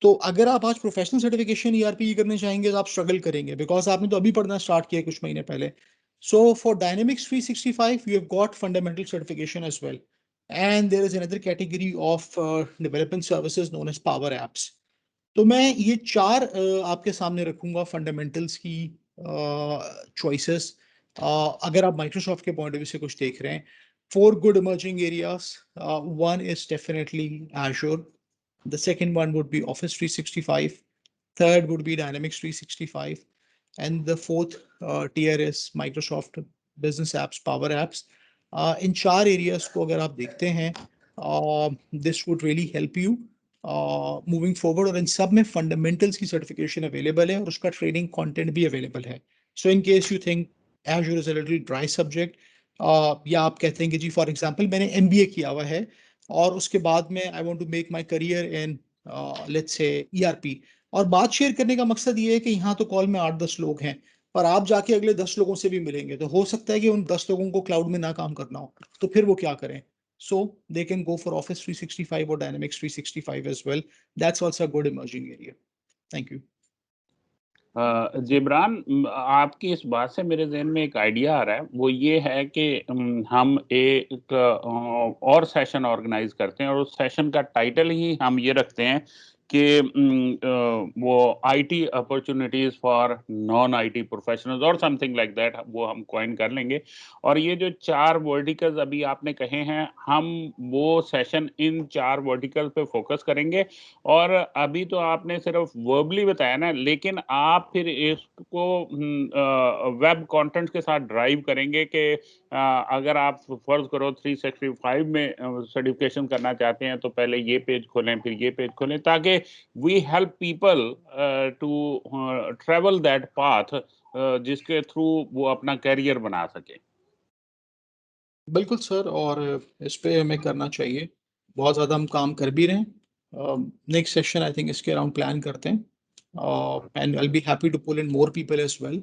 तो अगर आप आज प्रोफेशनल सर्टिफिकेशन ERP की करने चाहेंगे तो आप स्ट्रगल करेंगे, बिकॉज आपने तो अभी पढ़ना स्टार्ट किया कुछ महीने पहले। So for Dynamics 365 you have got fundamental certification as well, and there is another category of development services known as Power Apps. तो मैं ये चार आपके सामने रखूंगा फंडामेंटल्स की चॉइसेस, अगर आप माइक्रोसॉफ्ट के पॉइंट ऑफ व्यू से कुछ देख रहे हैं। 4 good emerging areas. One is definitely Azure. The second one would be Office 365. Third would be Dynamics 365. And the fourth tier is Microsoft Business Apps, Power Apps. इन चार areas को अगर आप देखते हैं, this would really help you moving forward. और इन सब में fundamentals की सर्टिफिकेशन अवेलेबल है और उसका ट्रेनिंग कंटेंट भी अवेलेबल है। So in case you think Azure is a little dry subject, या आप कहते हैं कि जी फॉर एग्जांपल मैंने MBA किया हुआ है और उसके बाद में I want to make my career in let's say ERP, और बात शेयर करने का मकसद ये है कि यहाँ तो कॉल में 8-10 लोग हैं, पर आप जाके अगले 10 लोगों से भी मिलेंगे, तो हो सकता है कि उन 10 लोगों को क्लाउड में ना काम करना हो, तो फिर वो क्या करें? So they can go for Office 365 or Dynamics 365 as well. That's also a good emerging area. Thank you. Jibran, आपकी इस बात से मेरे जहन में एक आइडिया आ रहा है, वो ये है कि हम एक और सेशन ऑर्गेनाइज करते हैं और उस सेशन का टाइटल ही हम ये रखते हैं कि वो IT opportunities for non IT professionals और समथिंग लाइक दैट, वो हम कॉइन कर लेंगे। और ये जो 4 वर्टिकल्स अभी आपने कहे हैं, हम वो सेशन इन 4 वर्टिकल्स पे फोकस करेंगे। और अभी तो आपने सिर्फ वर्बली बताया ना, लेकिन आप फिर इसको वेब कंटेंट के साथ ड्राइव करेंगे कि अगर आप फर्ज करो 365 में सर्टिफिकेशन करना चाहते हैं तो पहले ये पेज खोलें, फिर ये पेज खोलें, ताकि we help people to travel that path जिसके थ्रू वो अपना करियर बना सके। बिल्कुल सर, और इस पे हमें करना चाहिए, बहुत ज़्यादा हम काम कर भी रहे हैं। नेक्स्ट सेशन आई थिंक इसके अराउंड प्लान करते हैं, and I will be happy to pull in more people as well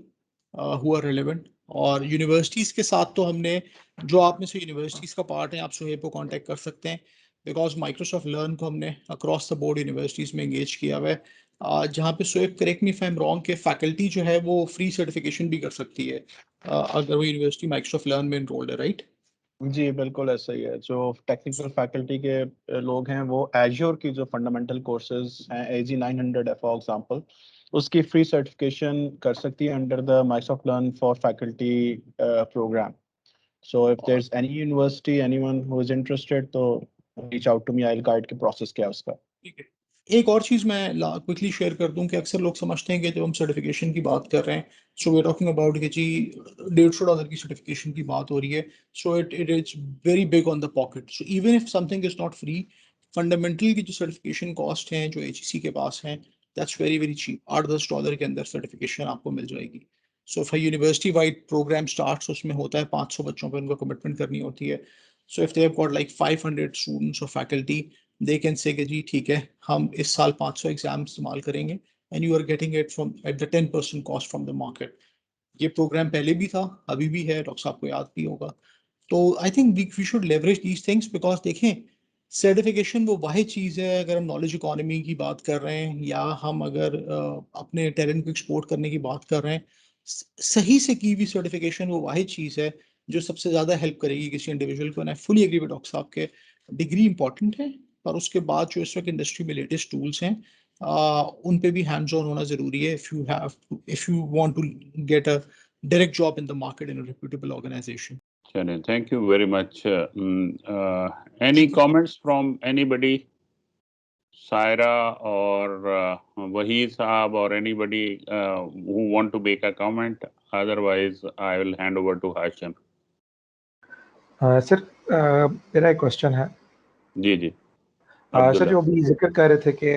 who are relevant. और यूनिवर्सिटीज़ के साथ तो हमने, जो आप में से यूनिवर्सिटीज़ का पार्ट है, आप सुहेब को कांटेक्ट कर सकते हैं, बिकॉज माइक्रोसॉफ्ट लर्न को हमने अक्रॉस द बोर्ड यूनिवर्सिटीज़ में एंगेज किया हुआ है, जहाँ पे Suhaib correct me if I am wrong के फैकल्टी जो है वो फ्री सर्टिफिकेशन भी कर सकती है अगर वो यूनिवर्सिटी माइक्रोसॉफ्ट लर्न में इनरोल्ड है, राइट? जी बिल्कुल ऐसा ही है। जो टेक्निकल फैकल्टी के लोग हैं वो एज्योर की जो फंडामेंटल कोर्सेज हैं AZ 900 है फॉर एग्जांपल, उसकी फ्री सर्टिफिकेशन कर सकती है under the Microsoft learn for faculty program. So if there is any university anyone who is interested तो reach out to me, I will guide के process क्या है उसका। ठीक है। एक और चीज़ मैं क्विकली शेयर कर दूं कि अक्सर लोग समझते हैं कि जब हम सर्टिफिकेशन की बात कर रहे हैं, so we are talking about कि जी $150 की सर्टिफिकेशन की बात हो रही है, so it is very big on the pocket. So even if something is not free, fundamental की जो सर्टिफिकेशन कॉस्ट है जो HEC के पास है, दैट्स वेरी वेरी चीप। $8-10 के अंदर सर्टिफिकेशन आपको मिल जाएगी। सो फिर यूनिवर्सिटी वाइड प्रोग्राम स्टार्ट, उसमें होता है 500 बच्चों पर उनको कमिटमेंट करनी होती है। So if they have got like 500 students और फैकल्टी, दे कैन से कि जी ठीक है, हम इस साल 500 एग्जाम इस्तेमाल करेंगे, and you are getting it from at the 10% cost from the market. ये प्रोग्राम पहले भी था, अभी भी है, डॉक्टर साहब को याद भी होगा। तो I think we should leverage these things, because देखें, सर्टिफिकेशन वो वाहिद चीज़ है, अगर हम नॉलेज इकोनॉमी की बात कर रहे हैं या हम अगर अपने टैलेंट को एक्सपोर्ट करने की बात कर रहे हैं, सही से की हुई सर्टिफिकेशन वो वाहिद चीज़ है जो सबसे ज़्यादा हेल्प करेगी किसी इंडिविजुअल को। And I fully agree with doctor साहब के डिग्री इंपॉर्टेंट है, पर उसके बाद जो इस वक्त इंडस्ट्री में लेटेस्ट टूल्स हैं, उन पे भी हैंड्स ऑन होना जरूरी है if you want to get a direct job in the market in a reputable organization. Chale, thank you very much. Any comments from anybody? Saira or Wahid Saab or anybody who want to make a comment? Otherwise, I will hand over to Hashim. Sir मेरा एक question है जी जी sir जो अभी जिक्र कर रहे थे कि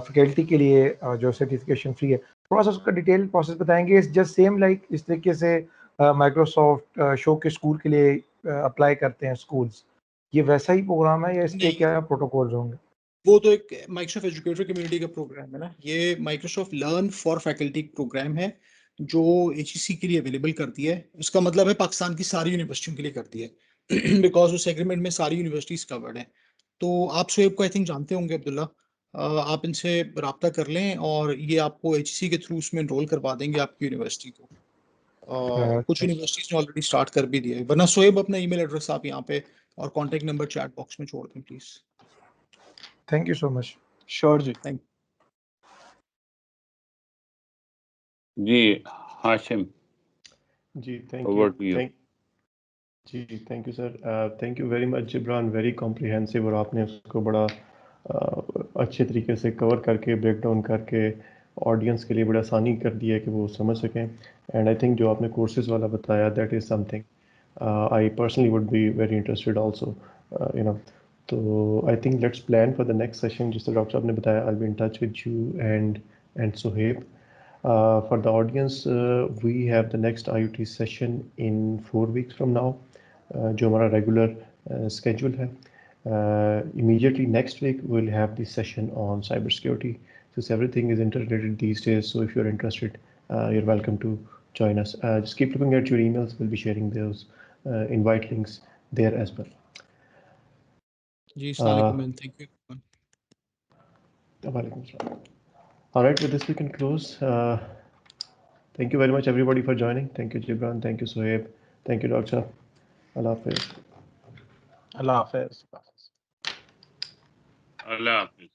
फैकल्टी के लिए जो सर्टिफिकेशन फ्री है, थोड़ा सा उसका डिटेल प्रोसेस बताएंगे. इस जस्ट सेम लाइक इस तरीके से माइक्रोसॉफ्ट शो के स्कूल के लिए अप्लाई करते हैं स्कूल्स, ये वैसा ही प्रोग्राम है या इसके क्या प्रोटोकॉल्स होंगे? वो तो एक माइक्रोसॉफ्ट एजुकेटर कम्युनिटी का प्रोग्राम है ना. ये Microsoft learn for faculty program है जो HEC के लिए अवेलेबल करती है. उसका मतलब है पाकिस्तान की सारी यूनिवर्सिटियों के लिए करती है बिकॉज उस एग्रीमेंट में सारी यूनिवर्सिटीज कवर्ड है. तो आप शोएब को आई थिंक जानते होंगे अब्दुल्ला, आप इनसे रब्ता कर लें और ये आपको HEC के थ्रू उसमें एनरोल करवा देंगे आपकी यूनिवर्सिटी को. कुछ यूनिवर्सिटीज ने ऑलरेडी स्टार्ट कर भी दिया है. वरना शोएब अपना ईमेल एड्रेस आप यहाँ पे और कॉन्टेक्ट नंबर चैट बॉक्स में छोड़ दें please. Thank you so much. Sure जी, थैंक जी. Hashim ji thank over you. to you. जी thank you sir. Thank you very much Jibran, very comprehensive, और आपने उसको बड़ा अच्छे तरीके से कवर करके ब्रेक डाउन करके ऑडियंस के लिए बड़ा आसानी कर दिया है कि वो समझ सकें. एंड आई थिंक जो आपने कोर्सेज वाला बताया that is something I personally would be very interested also, you know. तो I think let's plan for the next session. जिस तरह डॉक्टर साहब ने बताया, I will be in touch with you and Suhaib. For the audience, we have the next IoT session in 4 weeks from now, जो हमारा regular schedule है. Immediately next week we'll have the session on cybersecurity, since everything is interrelated these days. So if you're interested, you're welcome to join us. Just keep looking at your emails. We'll be sharing those invite links there as well. जी. अस्सलाम वालेकुम and thank you. Walaikum assalam. All right, with this we can close. Thank you very much everybody for joining. Thank you Gibran, thank you Sohaib, thank you Doctor. Allah Hafiz. Allah Hafiz. Allah Hafiz.